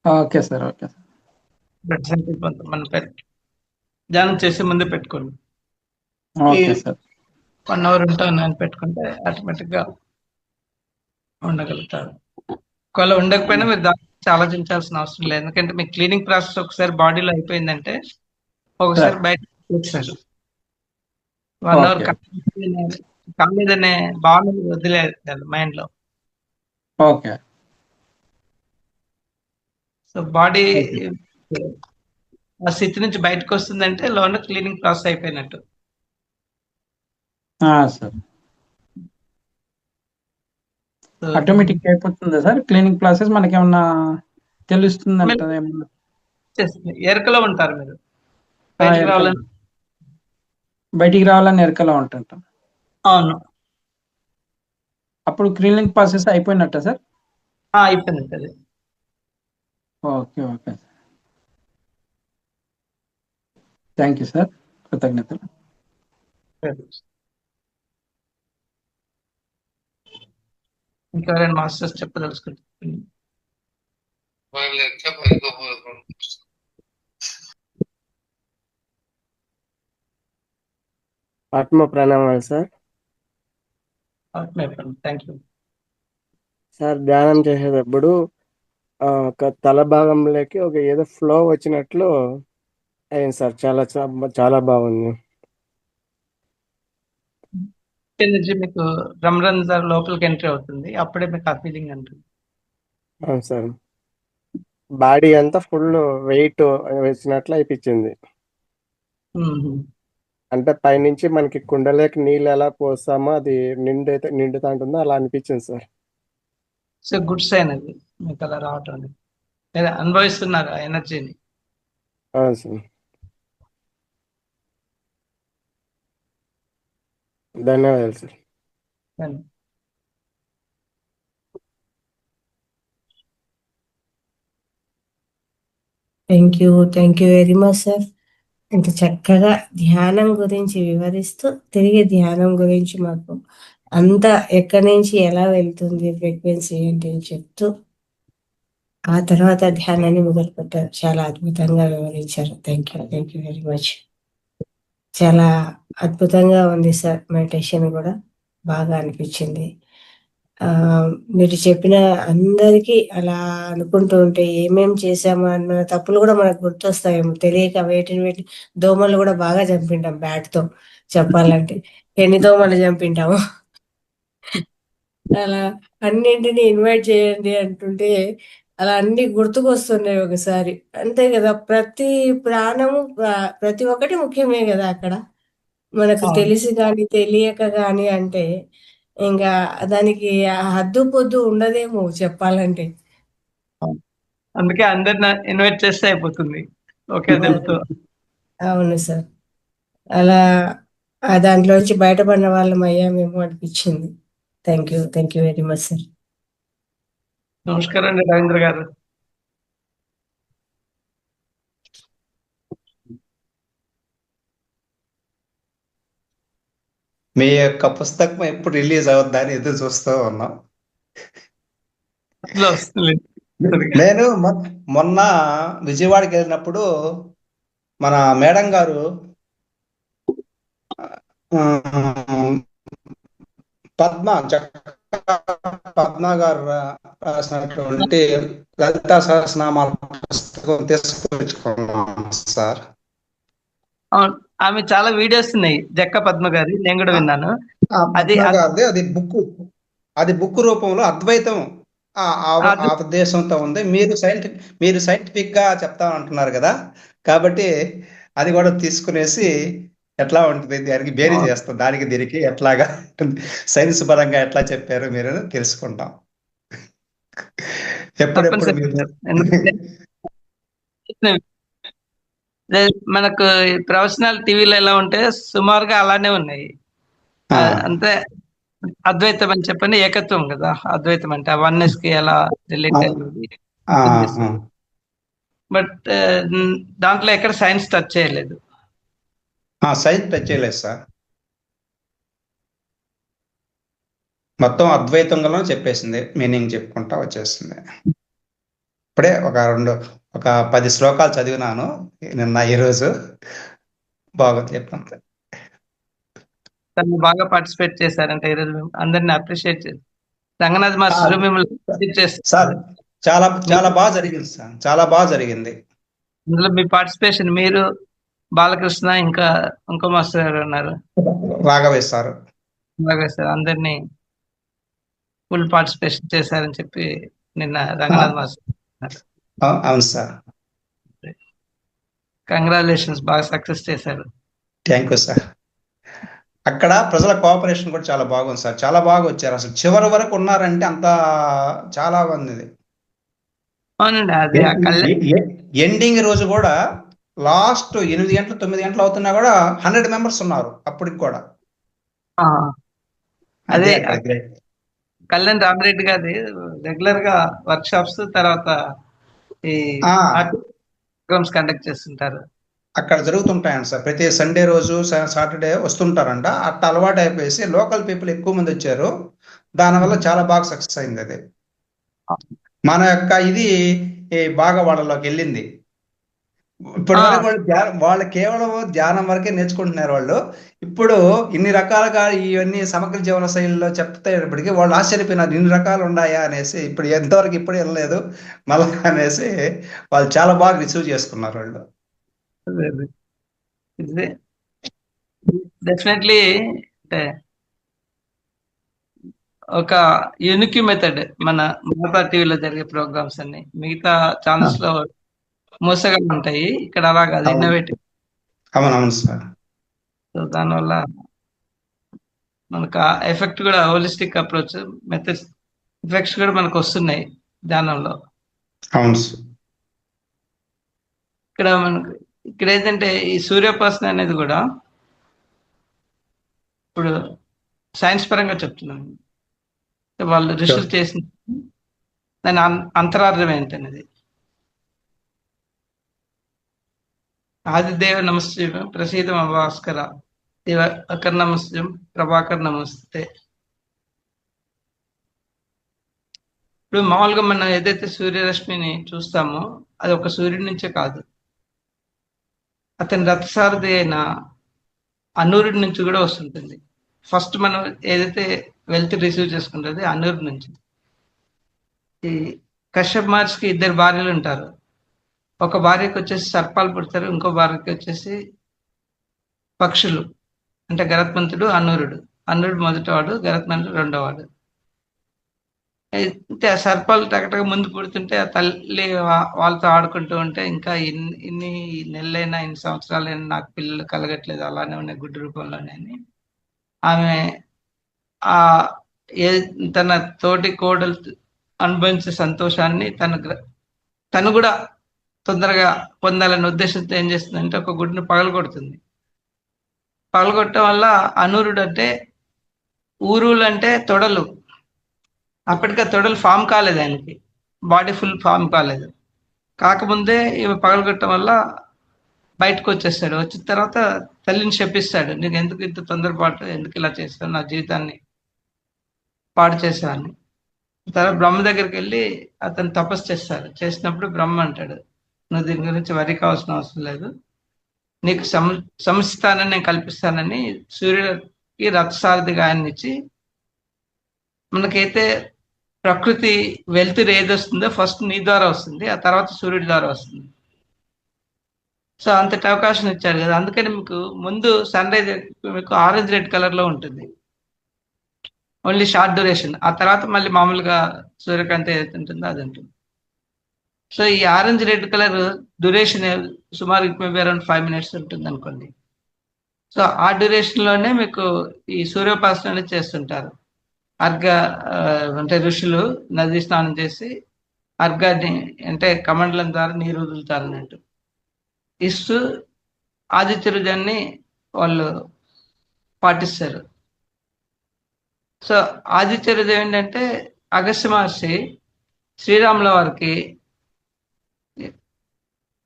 Okay sir. Okay sir. సంకల్పం మనం ధ్యానం చేసే ముందే పెట్టుకోండి. Okay sir. 1 hour ఉంటాను అని పెట్టుకుంటే ఆటోమేటిక్గా ఉండగలుగుతారు. ఒకవేళ ఉండకపోయినా మీరు దాని గురించి ఆలోచించాల్సిన అవసరం లేదు. ఎందుకంటే మీ క్లీనింగ్ ప్రాసెస్ ఒకసారి బాడీలో అయిపోయిందంటే ఒకసారి బయట వచ్చారు. 1 hour కాలేదనే భావన వదిలేదు మైండ్ లో. ఓకే. సో బాడీ ఆ స్థితి నుంచి బయటకు వస్తుందంటే లోన క్లీనింగ్ ప్రాసెస్ అయిపోయినట్టు. సార్ ఆటోమేటిక్ అయిపోతుందా సార్ క్లీనింగ్ ప్రాసెస్? మనకేమన్నా తెలుస్తుందంట? ఎరకలో ఉంటారు మీరు. బయటికి రావాలని ఎరకలో ఉంటుంటాం. అవును. అప్పుడు క్లీనింగ్ ప్రాసెస్ అయిపోయినట్ట సార్? అయిపోయింది అది. Okay. Okay. Thank you sir. కృతజ్ఞతలు. ఇంకెవరైనా మాస్టర్స్ చెప్పదలుచుకుంటారు? ఆత్మ ప్రణామాలు సార్. Thank you. సార్ ధ్యానం చేసేటప్పుడు ఒక తల భాగంలోకి ఒక ఏదో ఫ్లో వచ్చినట్లు అయింది సార్. చాలా చాలా బాగుంది. నుంచి మీకు బ్రహ్మరంధ్ర లోపలికి ఎంట్రీ అవుతుంది, అప్పుడే మీకు ఆ ఫీలింగ్ అంటుంది. అవును సార్. బాడీ అంతా ఫుల్ వెయిట్ వేసినట్లు అనిపించింది. అంటే పైనుంచి మనకి కుండలోకి నీళ్ళు ఎలా పోస్తామో అది నిండుతా ఉంటుందో అలా అనిపించింది సార్. సో గుడ్ సైన్ అది మీకు అలా రావటం అనేది. లేదా అనుభవిస్తున్నారు ఆ ఎనర్జీని. అవును సార్. ధన్యవాదాలు sir. Thank you very much sir. ఇంత చక్కగా ధ్యానం గురించి వివరిస్తూ తిరిగి ధ్యానం గురించి మాకు అంతా ఎక్కడి నుంచి ఎలా వెళ్తుంది ఫ్రీక్వెన్సీ ఏంటి అని చెప్తూ ఆ తర్వాత ధ్యానాన్ని మొదలుపెట్టారు. చాలా అద్భుతంగా వివరించారు. Thank you very much. చాలా అద్భుతంగా ఉంది సార్. మెడిటేషన్ కూడా బాగా అనిపించింది. మీరు చెప్పిన అందరికీ అలా అనుకుంటూ ఉంటే ఏమేం చేసామో అన్న తప్పులు కూడా మనకు గుర్తొస్తాయేమో తెలియక. వేటి దోమలు కూడా బాగా చంపింటాం బ్యాట్తో చెప్పాలంటే. ఎన్ని దోమలు చంపింటాము. అలా అన్నింటినీ ఇన్వైట్ చేయండి అంటుంటే అలా అన్ని గుర్తుకొస్తున్నాయి ఒకసారి. అంతే కదా, ప్రతి ప్రాణము ప్రతి ఒక్కటి ముఖ్యమే కదా అక్కడ. మనకు తెలిసి కానీ తెలియక కానీ అంటే ఇంకా దానికి హద్దు పొద్దు ఉండదేమో చెప్పాలంటే. అందుకే అందరిని ఇన్వైట్ చేస్తే అయిపోతుంది ఓకే దెబ్బతో. అవును సార్. అలా దాంట్లోంచి బయటపడిన వాళ్ళం అయ్యామేమో అనిపించింది. Thank you very much sir. నమస్కారం అండి రవీంద్ర గారు. మీ యొక్క పుస్తకం ఎప్పుడు రిలీజ్ అవుద్దా అని ఎదురు చూస్తూ ఉన్నాం. నేను మొన్న విజయవాడకి వెళ్ళినప్పుడు మన మేడం గారు పద్మ గారు రాసినటువంటి లలితా సహస్రనామాల పుస్తకం తీసుకొచ్చుకున్నాం సార్. ఆమె చాలా వీడియోస్ ఉన్నాయి, జక్క పద్మ గారి, నేను కూడా విన్నాను. అది బుక్ రూపంలో అద్వైతం ఆ ఉద్దేశంతో ఉంది. మీరు సైంటిఫిక్ గా చెప్తా అంటున్నారు కదా, కాబట్టి అది కూడా తీసుకునేసి ఎట్లా ఉంటుంది దానికి బేరీ చేస్తాం, దానికి దీనికి ఎట్లాగా సైన్స్ పరంగా ఎట్లా చెప్పారు మీరు తెలుసుకుంటాం. ఎప్పుడెప్పుడు మనకు ప్రొఫెషనల్ టీవీలో ఎలా ఉంటే సుమారుగా అలానే ఉన్నాయి. అంతే అద్వైతం అని చెప్పని ఏకత్వం కదా, అద్వైతం అంటే వన్నెస్ కి ఎలా రిలేట్ అయ్యింది. బట్ దాంట్లో ఎక్కడ సైన్స్ టచ్ చేయలేదు. సైన్స్ టచ్ చేయలేదు సార్, మొత్తం అద్వైతంగా చెప్పేసింది, మీనింగ్ చెప్పుకుంటా వచ్చేసింది. ఇప్పుడే ఒక 10 శ్లోకాలు చదివినాను నిన్న ఈరోజు. బాగుంది చెప్పండి. బాగా పార్టిసిపేట్ చేశారంటే ఈరోజు అందరిని అప్రిషియేట్ చేసి రంగనాథ్ మాస్టర్ మిమ్మల్ని సార్ చాలా బాగా జరిగింది సార్, చాలా బాగా జరిగింది. అందులో మీ పార్టిసిపేషన్, మీరు, బాలకృష్ణ, ఇంకా ఇంకో మాస్టర్ గారు ఉన్నారు, రాఘవేష్ సార్, అందరినీ ఫుల్ పార్టిసిపేషన్ చేశారని చెప్పి నిన్న రంగనాథ్ మాస్టర్. అవును సార్, కంగ్రాచులేషన్స్, బాగా సక్సెస్ చేశారు. Thank you sir. అక్కడ ప్రజల కోఆపరేషన్ కూడా చాలా బాగుంది సార్, చాలా బాగా వచ్చారు. అసలు చివరి వరకు ఉన్నారంటే అంత చాలా మంది. అవునండి, అది ఎండింగ్ రోజు కూడా లాస్ట్ 8 గంటలు 9 గంటలు అవుతున్నా కూడా 100 మెంబర్స్ ఉన్నారు అప్పటికి కూడా. అదే కళ్యాణ్ రామిరెడ్డి గారి రెగ్యులర్ గా వర్క్ షాప్స్, తర్వాత ఈ ప్రోగ్రామ్స్ కండక్ట్ చేస్తుంటారు. అక్కడ జరుగుతుంటాయండి సార్, ప్రతి సండే రోజు సాటర్డే వస్తుంటారంట. అట్లా అలవాటు అయిపోయేసి లోకల్ పీపుల్ ఎక్కువ మంది వచ్చారు. దానివల్ల చాలా బాగా సక్సెస్ అయింది అది. మన యొక్క ఇది బాగా వాళ్ళలోకి వెళ్ళింది. ఇప్పటి వరకు వాళ్ళు కేవలం ధ్యానం వరకే నేర్చుకుంటున్నారు వాళ్ళు. ఇప్పుడు ఇన్ని రకాలుగా ఇవన్నీ సమగ్ర జీవన శైలిలో చెప్తేటప్పటికి వాళ్ళు ఆశ్చర్యపోయినారు, ఇన్ని రకాలు ఉన్నాయా అనేసి. ఇప్పుడు ఎంతవరకు ఇప్పుడు వెళ్ళలేదు మళ్ళా అనేసి వాళ్ళు చాలా బాగా రిసీవ్ చేసుకున్నారు వాళ్ళు. డెఫినెట్లీ అంటే ఒక యూనిక్ మెథడ్ మన మాతా టీవీలో జరిగే ప్రోగ్రామ్స్ అన్ని. మిగతా ఛానల్స్ లో మోసగా ఉంటాయి, ఇక్కడ అలా కాదు, అవును. ఇన్నోవేటివ్. అవునవును సార్. సో దానివల్ల మనకు ఆ ఎఫెక్ట్ కూడా, హోలిస్టిక్ అప్రోచ్ మెథడ్స్ ఎఫెక్ట్స్ కూడా మనకు వస్తున్నాయి ధ్యానంలో. అవును సార్. ఇక్కడ ఏంటంటే ఈ సూర్యోపాసన అనేది కూడా ఇప్పుడు సైన్స్ పరంగా చెప్తున్నాను. వాళ్ళు రీసెర్చ్ చేసిన దాని అంతరార్థం ఏంటనేది. ఆదిదేవ నమస్తే ప్రసీద భాస్కర దేవకర్ నమస్తే ప్రభాకర్ నమస్తే. ఇప్పుడు మామూలుగా మనం ఏదైతే సూర్యరశ్మిని చూస్తామో అది ఒక సూర్యుడి నుంచే కాదు, అతని రథసారథి అయిన అనూరుడి నుంచి కూడా వస్తుంటుంది. ఫస్ట్ మనం ఏదైతే వెల్త్ రిసీవ్ చేసుకుంటుంది అనూరు నుంచి. ఈ కశ్యప్ మహర్షికి 2 భార్యలు ఉంటారు. ఒక భార్యకి వచ్చేసి సర్పాలు పుడతారు, ఇంకో భార్యకి వచ్చేసి పక్షులు. అంటే గరత్మంతుడు, అనూరుడు. అనూరుడు మొదటివాడు, గరత్మంతుడు రెండోవాడు. అయితే ఆ సర్పాలు టకటక ముందు పుడుతుంటే ఆ తల్లి వాళ్ళతో ఆడుకుంటూ ఉంటే, ఇంకా ఇన్ని నెలలైనా ఇన్ని సంవత్సరాలైనా నాకు పిల్లలు కలగట్లేదు, అలానే ఉన్నాయి గుడ్డు రూపంలోనే అని ఆమె ఆ తన తోటి కోడలు అనుభవించే సంతోషాన్ని తను కూడా తొందరగా పొందాలనే ఉద్దేశంతో ఏం చేస్తుందంటే ఒక గుడ్డును పగలగొడుతుంది. పగలగొట్టడం వల్ల అనూరుడు అంటే ఊరులు అంటే తొడలు, అప్పటికే తొడలు ఫామ్ కాలేదు, ఆయనకి బాడీ ఫుల్ ఫామ్ కాలేదు. కాకముందే ఇవి పగలగొట్టడం వల్ల బయటకు వచ్చేస్తాడు. వచ్చిన తర్వాత తల్లిని శపిస్తాడు, నీకు ఎందుకు ఇంత తొందరపాటు, ఎందుకు ఇలా చేస్తావు, నా జీవితాన్ని పాడు చేశాను. తర్వాత బ్రహ్మ దగ్గరికి వెళ్ళి అతను తపస్సు చేస్తాడు. చేసినప్పుడు బ్రహ్మ అంటాడు, నువ్వు దీని గురించి వరి కావాల్సిన అవసరం లేదు, నీకు సముచితాన్ని నేను కల్పిస్తానని సూర్యుడికి రథసారథిగా ఆయన ఇచ్చి, మనకైతే ప్రకృతి వెలుతురు ఏది వస్తుందో ఫస్ట్ నీ ద్వారా వస్తుంది, ఆ తర్వాత సూర్యుడి ద్వారా వస్తుంది. సో అంతటి అవకాశం ఇచ్చాడు కదా. అందుకని మీకు ముందు సన్ రైజ్ మీకు ఆరెంజ్ రెడ్ కలర్ లో ఉంటుంది, ఓన్లీ షార్ట్ డ్యూరేషన్. ఆ తర్వాత మళ్ళీ మామూలుగా సూర్యకాంతి ఏదైతే ఉంటుందో అది ఉంటుంది. సో ఈ ఆరెంజ్ రెడ్ కలర్ డ్యూరేషన్ సుమారు మేబీ అరౌండ్ 5 minutes ఉంటుంది అనుకోండి. సో ఆ డ్యూరేషన్ లోనే మీకు ఈ సూర్యోపాసన అనేది చేస్తుంటారు. అంటే ఋషులు నదీ స్నానం చేసి అర్ఘాన్ని అంటే కమండలం ద్వారా నీరు వదులుతారు అన్నట్టు ఇస్తూ ఆదిత్య హృదయాన్ని వాళ్ళు పాటిస్తారు. సో ఆదిత్య హృదయం ఏంటంటే అగస్త్య మహర్షి శ్రీరాముల వారికి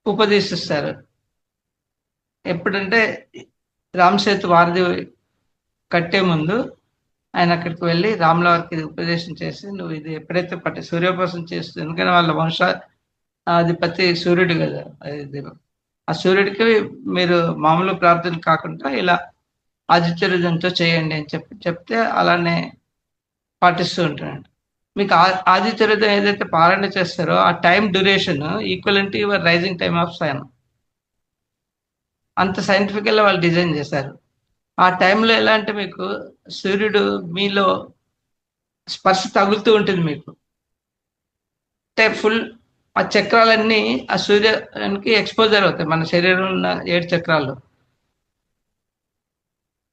ఉపదేశిస్తారు. ఎప్పుడంటే రామసేతు వారధి కట్టే ముందు ఆయన అక్కడికి వెళ్ళి రాముల వారికి ఇది ఉపదేశం చేసి, నువ్వు ఇది ఎప్పుడైతే సూర్యోపాసన చేస్తుంది, ఎందుకంటే వాళ్ళ వంశాధిపతి సూర్యుడు కదా, ఆ సూర్యుడికి మీరు మామూలు ప్రార్థన కాకుండా ఇలా ఆదిత్య హృదయంతో చేయండి అని చెప్తే అలానే పాటిస్తూ ఉంటాడు. మీకు ఆదిత్య హృదయం ఏదైతే పాలన చేస్తారో ఆ time duration equal to your rising time of sun. అంత సైంటిఫికల్గా వాళ్ళు డిజైన్ చేశారు. ఆ టైంలో ఎలా అంటే మీకు సూర్యుడు మీలో స్పర్శ తగులుతూ ఉంటుంది మీకు. అంటే ఫుల్ ఆ చక్రాలన్నీ ఆ సూర్యానికి ఎక్స్పోజర్ అవుతాయి, మన శరీరంలో ఉన్న 7 చక్రాలు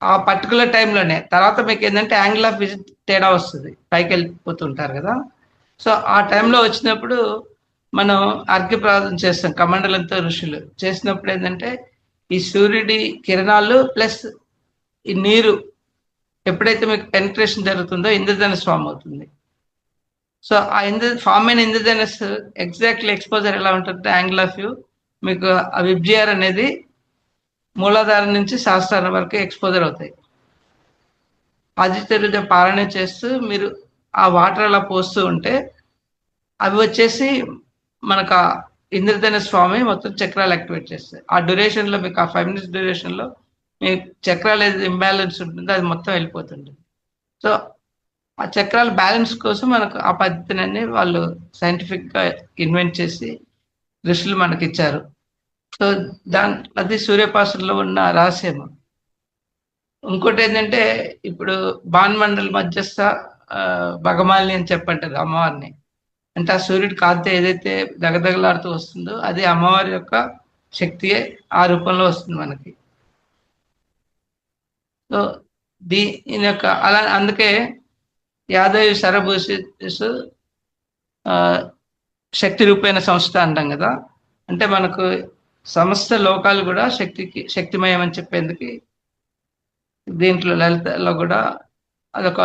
ఆ పర్టికులర్ టైంలోనే. తర్వాత మీకు ఏంటంటే యాంగిల్ ఆఫ్ విజిట్ తేడా వస్తుంది, పైకి వెళ్ళిపోతుంటారు కదా. సో ఆ టైంలో వచ్చినప్పుడు మనం అర్ఘ్య ప్రార్థన చేస్తాం కమండలంతో ఋషులు చేసినప్పుడు ఏంటంటే ఈ సూర్యుడి కిరణాలు ప్లస్ ఈ నీరు ఎప్పుడైతే మీకు పెనిట్రేషన్ జరుగుతుందో ఇంద్రధనుస్ ఫామ్ అవుతుంది. సో ఆ ఫామ్ అయిన ఇంద్రధనుస్ ఎగ్జాక్ట్లీ ఎక్స్పోజర్ ఎలా ఉంటుంది, యాంగిల్ ఆఫ్ వ్యూ మీకు ఆ విబ్జిఆర్ అనేది మూలాధారం నుంచి సహస్రారం వరకు ఎక్స్పోజర్ అవుతాయి. ఆదిత్య హృదయ పాలన చేస్తూ మీరు ఆ వాటర్ అలా పోస్తూ ఉంటే అవి వచ్చేసి మనకు ఆ ఇంద్రధనుష్ స్వామి మొత్తం చక్రాలు యాక్టివేట్ చేస్తాయి. ఆ డ్యూరేషన్ లో మీకు ఆ 5 minutes డ్యూరేషన్ లో మీ చక్రాలు ఏది ఇంబ్యాలెన్స్ ఉంటుందో అది మొత్తం వెళ్ళిపోతుంటుంది. సో ఆ చక్రాల బ్యాలెన్స్ కోసం మనకు ఆ పద్ధతిని వాళ్ళు సైంటిఫిక్ గా ఇన్వెంట్ చేసి ఋషులు మనకి ఇచ్చారు. సో అది సూర్యోపాసనలో ఉన్న రహస్యం. ఇంకోటి ఏంటంటే ఇప్పుడు భానుమండల మధ్యస్థ భగమాలిని అని చెప్పంటారు అమ్మవారిని. అంటే ఆ సూర్యుడి కాంతి ఏదైతే దగదగలాడుతూ వస్తుందో అది అమ్మవారి యొక్క శక్తియే ఆ రూపంలో వస్తుంది మనకి. సో దీని యొక్క అలా అందుకే యాదవ్ సరభూషిస్ శక్తి రూపేణ సంస్థ అంటాం కదా. అంటే మనకు సమస్త లోకాలు కూడా శక్తిమయం అని చెప్పేందుకు దీంట్లో లలితలో కూడా అదొక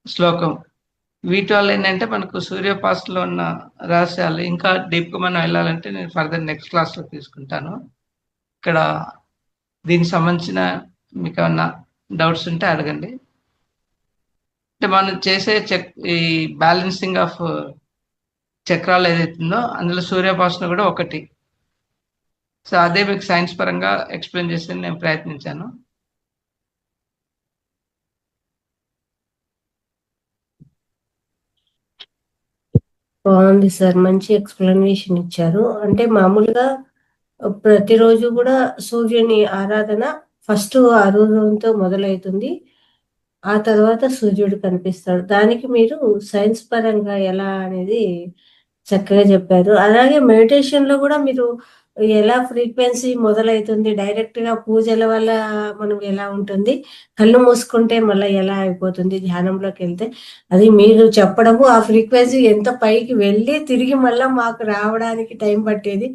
శ్లోకం. వీటి వల్ల ఏంటంటే మనకు సూర్యోపాసనలో ఉన్న రహస్యాలు ఇంకా డీప్గా మనం వెళ్ళాలంటే నేను ఫర్దర్ నెక్స్ట్ క్లాస్లో తీసుకుంటాను. ఇక్కడ దీనికి సంబంధించిన మీకు ఏమన్నా డౌట్స్ ఉంటే అడగండి. అంటే మనం చేసే ఈ బ్యాలెన్సింగ్ ఆఫ్ చక్రాలు ఏదైతుందో అందులో సూర్యోపాసన కూడా ఒకటి. సో అదే మీకు సైన్స్ పరంగా ఎక్స్ప్లెయిన్ చేసి నేను ప్రయత్నించాను. బాగుంది సార్, మంచి ఎక్స్ప్లెనేషన్ ఇచ్చారు. అంటే మామూలుగా ప్రతిరోజు కూడా సూర్యుని ఆరాధన ఫస్ట్ అరుణంతో మొదలవుతుంది, ఆ తర్వాత సూర్యుడు కనిపిస్తాడు. దానికి మీరు సైన్స్ పరంగా ఎలా అనేది చక్కగా చెప్పారు. అలాగే మెడిటేషన్ లో కూడా మీరు ఎలా ఫ్రీక్వెన్సీ మొదలవుతుంది, డైరెక్ట్ గా పూజల వల్ల మనం ఎలా ఉంటుంది, కళ్ళు మూసుకుంటే మళ్ళీ ఎలా అయిపోతుంది ధ్యానంలోకి వెళ్తే, అది మీరు చెప్పడము ఆ ఫ్రీక్వెన్సీ ఎంత పైకి వెళ్ళి తిరిగి మళ్ళీ మాకు రావడానికి టైం పట్టేది,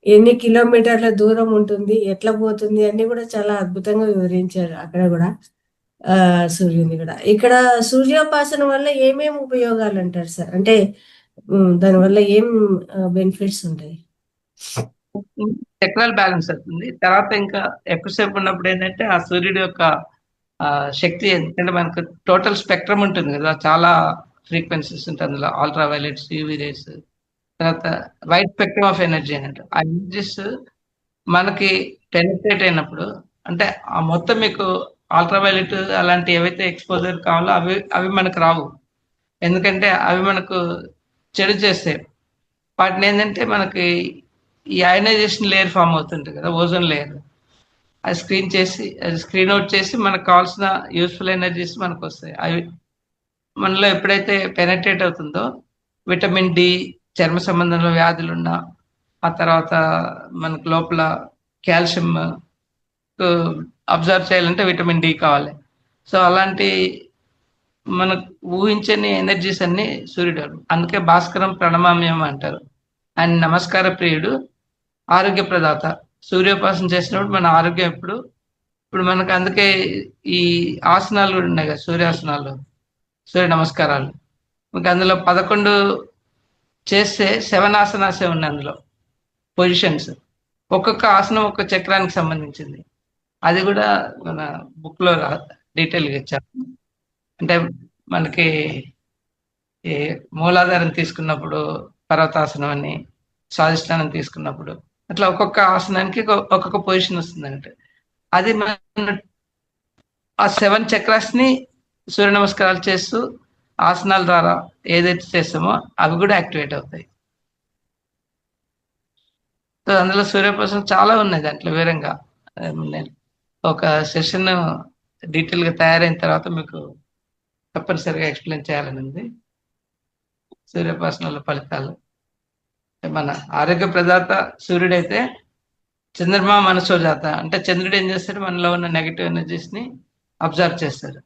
ఎన్ని కిలోమీటర్ల దూరం ఉంటుంది, ఎట్లా పోతుంది అన్ని కూడా చాలా అద్భుతంగా వివరించారు. అక్కడ కూడా సూర్యుని కూడా. ఇక్కడ సూర్యోపాసన వల్ల ఏమేమి ఉపయోగాలు అంటారు సార్? అంటే దానివల్ల ఏం బెనిఫిట్స్ ఉంటాయి? చక్రాలు బ్యాలెన్స్ అవుతుంది. తర్వాత ఇంకా ఎక్కువసేపు ఉన్నప్పుడు ఏంటంటే ఆ సూర్యుడి యొక్క శక్తి, ఎందుకంటే మనకు టోటల్ స్పెక్ట్రమ్ ఉంటుంది కదా, చాలా ఫ్రీక్వెన్సీస్ ఉంటాయి అందులో, అల్ట్రా వైలెట్స్, యూవీ రేస్, తర్వాత వైడ్ స్పెక్ట్రమ్ ఆఫ్ ఎనర్జీ అన్నట్టు. ఆ ఎనర్జీస్ మనకి పెనిట్రేట్ అయినప్పుడు అంటే ఆ మొత్తం మీకు అల్ట్రా వైలెట్ అలాంటి ఏవైతే ఎక్స్పోజర్ కావాలో అవి మనకు రావు. ఎందుకంటే అవి మనకు చెడు చేస్తాయి. వాటిని ఏంటంటే మనకి ఈ అయనైజేషన్ లేయర్ ఫామ్ అవుతుంటుంది కదా, ఓజోన్ లేయర్, అది స్క్రీన్ అవుట్ చేసి మనకు కావాల్సిన యూస్ఫుల్ ఎనర్జీస్ మనకు వస్తాయి. అవి మనలో ఎప్పుడైతే పెనట్రేట్ అవుతుందో విటమిన్ డి, చర్మ సంబంధంలో వ్యాధులు ఉన్నా, ఆ తర్వాత మనకు లోపల కాల్షియం అబ్జర్వ్ చేయాలంటే విటమిన్ డి కావాలి. సో అలాంటి మనకు ఊహించని ఎనర్జీస్ అన్ని సూర్యుడు. అందుకే భాస్కరం ప్రణమామ్యం అంటారు. ఆయన నమస్కార ప్రియుడు, ఆరోగ్య ప్రదాత. సూర్యోపాసన చేసినప్పుడు మన ఆరోగ్యం ఇప్పుడు మనకు అందుకే ఈ ఆసనాలు కూడా ఉన్నాయి కదా, సూర్యాసనాలు, సూర్య నమస్కారాలు. మీకు అందులో 11 చేస్తే 7 ఆసనాసే ఉన్నాయి అందులో పొజిషన్స్. ఒక్కొక్క ఆసనం ఒక్కొక్క చక్రానికి సంబంధించింది. అది కూడా మన బుక్ లో డీటెయిల్గా ఇచ్చారు. అంటే మనకి ఈ మూలాధారం తీసుకున్నప్పుడు పర్వతాసనం అని, స్వాధిష్టానం తీసుకున్నప్పుడు అట్లా ఒక్కొక్క ఆసనానికి ఒక్కొక్క పొజిషన్ వస్తుంది. అంటే అది మన ఆ 7 చక్రాస్ ని సూర్య నమస్కారాలు చేస్తూ ఆసనాల ద్వారా ఏదైతే చేస్తామో అవి కూడా యాక్టివేట్ అవుతాయి. సో అందులో సూర్యోపాసన చాలా ఉన్నాయి. దాంట్లో వివరంగా నేను ఒక సెషన్ డీటెయిల్ గా తయారైన తర్వాత మీకు తప్పనిసరిగా ఎక్స్ప్లెయిన్ చేయాలని ఉంది. సూర్యోపాసనల ఫలితాలు మన ఆరోగ్య ప్రదాత సూర్యుడైతే చంద్రమా మనసోజాత, అంటే చంద్రుడు ఏం చేస్తాడు, మనలో ఉన్న నెగటివ్ ఎనర్జీస్ ని అబ్జర్వ్ చేస్తాడు.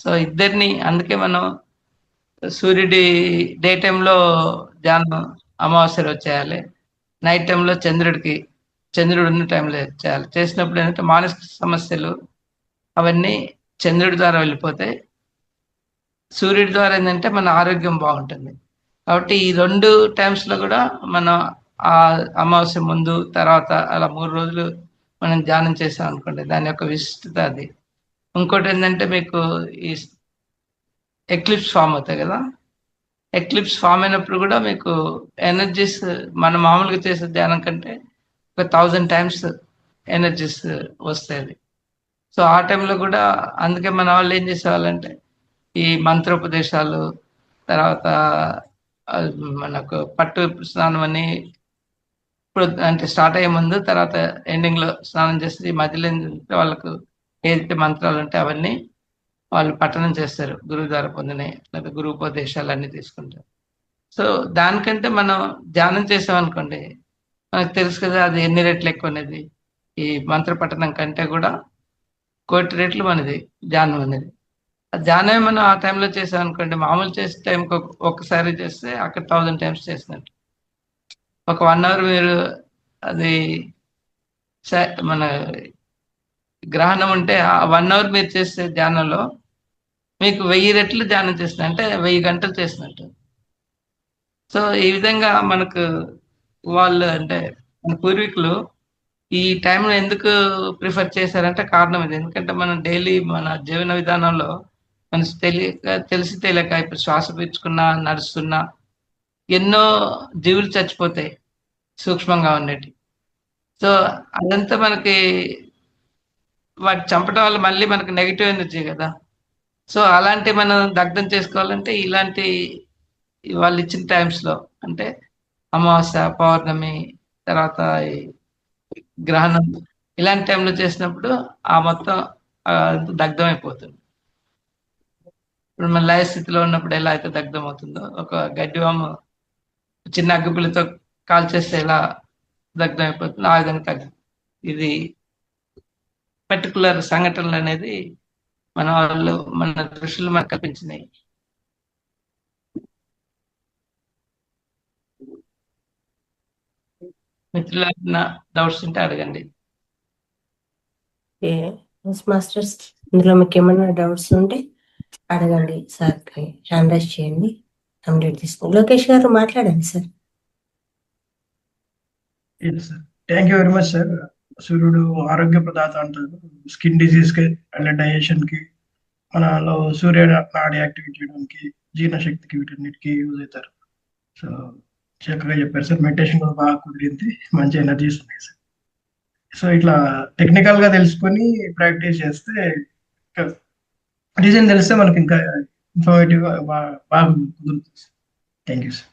సో ఇద్దరిని, అందుకే మనం సూర్యుడి డే టైంలో ధ్యానం అమావాస్య రోజు చేయాలి, నైట్ టైంలో చంద్రుడు ఉన్న టైంలో చేయాలి. చేసినప్పుడు ఏంటంటే మానసిక సమస్యలు అవన్నీ చంద్రుడి ద్వారా వెళ్ళిపోతాయి. సూర్యుడి ద్వారా ఏంటంటే మన ఆరోగ్యం బాగుంటుంది. కాబట్టి ఈ 2 టైమ్స్ లో కూడా మనం ఆ అమావాస్య ముందు తర్వాత అలా 3 రోజులు మనం ధ్యానం చేసాం అనుకోండి, దాని యొక్క విశిష్టత అది. ఇంకోటి ఏంటంటే మీకు ఈ ఎక్లిప్స్ ఫామ్ అవుతాయి కదా. ఎక్లిప్స్ ఫామ్ అయినప్పుడు కూడా మీకు ఎనర్జీస్ మన మామూలుగా చేసే ధ్యానం కంటే ఒక 1000 టైమ్స్ ఎనర్జీస్ వస్తాయి. సో ఆ టైంలో కూడా అందుకే మన వాళ్ళు ఏం చేసేవాళ్ళంటే ఈ మంత్రోపదేశాలు, తర్వాత మనకు పట్టు స్నానం అని ఇప్పుడు అంటే స్టార్ట్ అయ్యే ముందు, తర్వాత ఎండింగ్ లో స్నానం చేసి మధ్యలో వాళ్ళకు ఏదైతే మంత్రాలు ఉంటే అవన్నీ వాళ్ళు పఠనం చేస్తారు, గురువు ద్వారా పొందినాయి లేదా గురువుపదేశాలు అన్ని తీసుకుంటారు. సో దానికంటే మనం ధ్యానం చేసామనుకోండి, మనకు తెలుసు కదా అది ఎన్ని రెట్లు ఎక్కువ అనేది. ఈ మంత్ర పఠనం కంటే కూడా 1,000,000 రెట్లు మనది ధ్యానం అనేది. ఆ ధ్యానమే మనం ఆ టైంలో చేసాం అనుకోండి, మామూలు చేసే టైంకి ఒక్కసారి చేస్తే అక్కడ 1000 టైమ్స్ చేసినట్టు. ఒక 1 అవర్ మీరు అది మన గ్రహణం ఉంటే ఆ 1 అవర్ మీరు చేసే ధ్యానంలో మీకు 1000 రెట్లు ధ్యానం చేసినట్టు, అంటే 1000 గంటలు చేసినట్టు. సో ఈ విధంగా మనకు వాళ్ళు అంటే మన పూర్వీకులు ఈ టైంలో ఎందుకు ప్రిఫర్ చేశారంటే కారణం ఇది. ఎందుకంటే మనం డైలీ మన జీవన విధానంలో మనకు తెలిసి తెలియక ఇప్పుడు శ్వాస పీల్చుకున్నా, నడుస్తున్నా ఎన్నో జీవులు చచ్చిపోతాయి సూక్ష్మంగా ఉండేటి. సో అదంతా మనకి వాటి చంపడం వల్ల మళ్ళీ మనకు నెగిటివ్ ఎనర్జీ కదా. సో అలాంటి మనం దగ్ధం చేసుకోవాలంటే ఇలాంటి వాళ్ళు ఇచ్చిన టైమ్స్ లో, అంటే అమావాస్య, పౌర్ణమి, తర్వాత ఈ గ్రహణం, ఇలాంటి టైంలో చేసినప్పుడు ఆ మొత్తం దగ్ధం అయిపోతుంది. ఇప్పుడు మన లయ స్థితిలో ఉన్నప్పుడు ఎలా అయితే దగ్ధం అవుతుందో, ఒక గడ్డివాము చిన్న అగ్గిపుల్లతో కాల్చేస్తే ఎలా దగ్ధం అయిపోతుందో ఆ విధంగా ఇది పర్టికులర్ సంఘటనలు అనేది మన వాళ్ళు, మన ఋషులు మనకు కల్పించినాయి. మిత్రుల డౌట్స్ ఉంటే అడగండి. మాస్టర్స్, ఇందులో మీకు ఏమైనా డౌట్స్ ఉంటే అడగండి సార్, హ్యాండ్ రైజ్ చేయండి, కంప్లీట్ తీసుకోండి. లోకేష్ గారు మాట్లాడండి sir. Thank you very much sir. సూర్యుడు ఆరోగ్య ప్రదాత అంటారు. స్కిన్ డిజీజ్ కి అంటే డైజెషన్ కి, మనలో సూర్య నాడి యాక్టివేట్ చేయడానికి, జీర్ణశక్తికి, వీటన్నిటికి యూజ్ అవుతారు. సో చక్కగా చెప్పారు సార్. మెడిటేషన్ కూడా బాగా కుదిరింది, మంచి ఎనర్జీస్ ఉన్నాయి సార్. సో ఇట్లా టెక్నికల్ గా తెలుసుకొని ప్రాక్టీస్ చేస్తే, రీజన్ తెలిస్తే మనకి ఇంకా ఇన్ఫర్మేటివ్ గా బాగా కుదురుతుంది సార్. Thank you sir.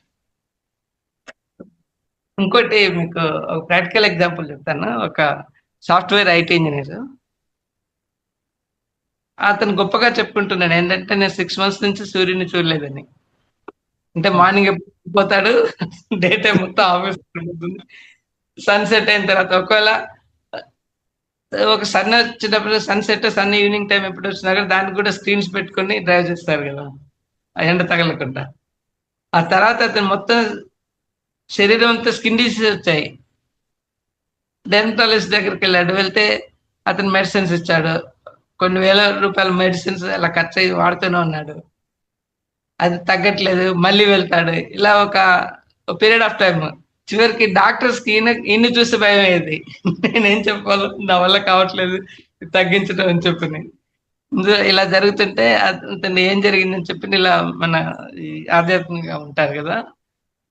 ఇంకోటి మీకు ఒక ప్రాక్టికల్ ఎగ్జాంపుల్ చెప్తాను. ఒక సాఫ్ట్వేర్ ఐటీ ఇంజనీర్, అతను గొప్పగా చెప్పుకుంటున్నాడు ఏంటంటే నేను 6 months నుంచి సూర్యుని చూడలేదని. అంటే మార్నింగ్ ఎప్పుడు పోతాడు, డే టైం మొత్తం ఆఫీస్ పోతుంది, సన్సెట్ అయిన తర్వాత ఒకవేళ ఒక సన్ వచ్చినప్పుడు సన్సెట్, సన్ ఈవినింగ్ టైం ఎప్పుడు వచ్చినా కూడా దానికి కూడా స్క్రీన్స్ పెట్టుకొని డ్రైవ్ చేస్తారు కదా, ఆ ఎండ తగలకుండా. ఆ తర్వాత అతను మొత్తం శరీరం అంతా స్కిన్ డిసీజ్ వచ్చాయి. డెర్మటాలజిస్ట్ దగ్గరికి వెళ్తే అతను మెడిసిన్స్ ఇచ్చాడు. కొన్ని వేల రూపాయల మెడిసిన్స్ అలా ఖర్చు అయ్యి వాడుతూనే ఉన్నాడు, అది తగ్గట్లేదు, మళ్ళీ వెళ్తాడు. ఇలా ఒక పీరియడ్ ఆఫ్ టైం, చివరికి డాక్టర్స్ కి ఈయన్ని చూస్తే భయం అయ్యేది. నేనేం చెప్పాలో, నా వల్ల కావట్లేదు, తగ్గించడం అని చెప్పి. ఇలా జరుగుతుంటే అతను ఏం జరిగిందని చెప్పి ఇలా మన ఈ ఆధ్యాత్మికంగా ఉంటారు కదా,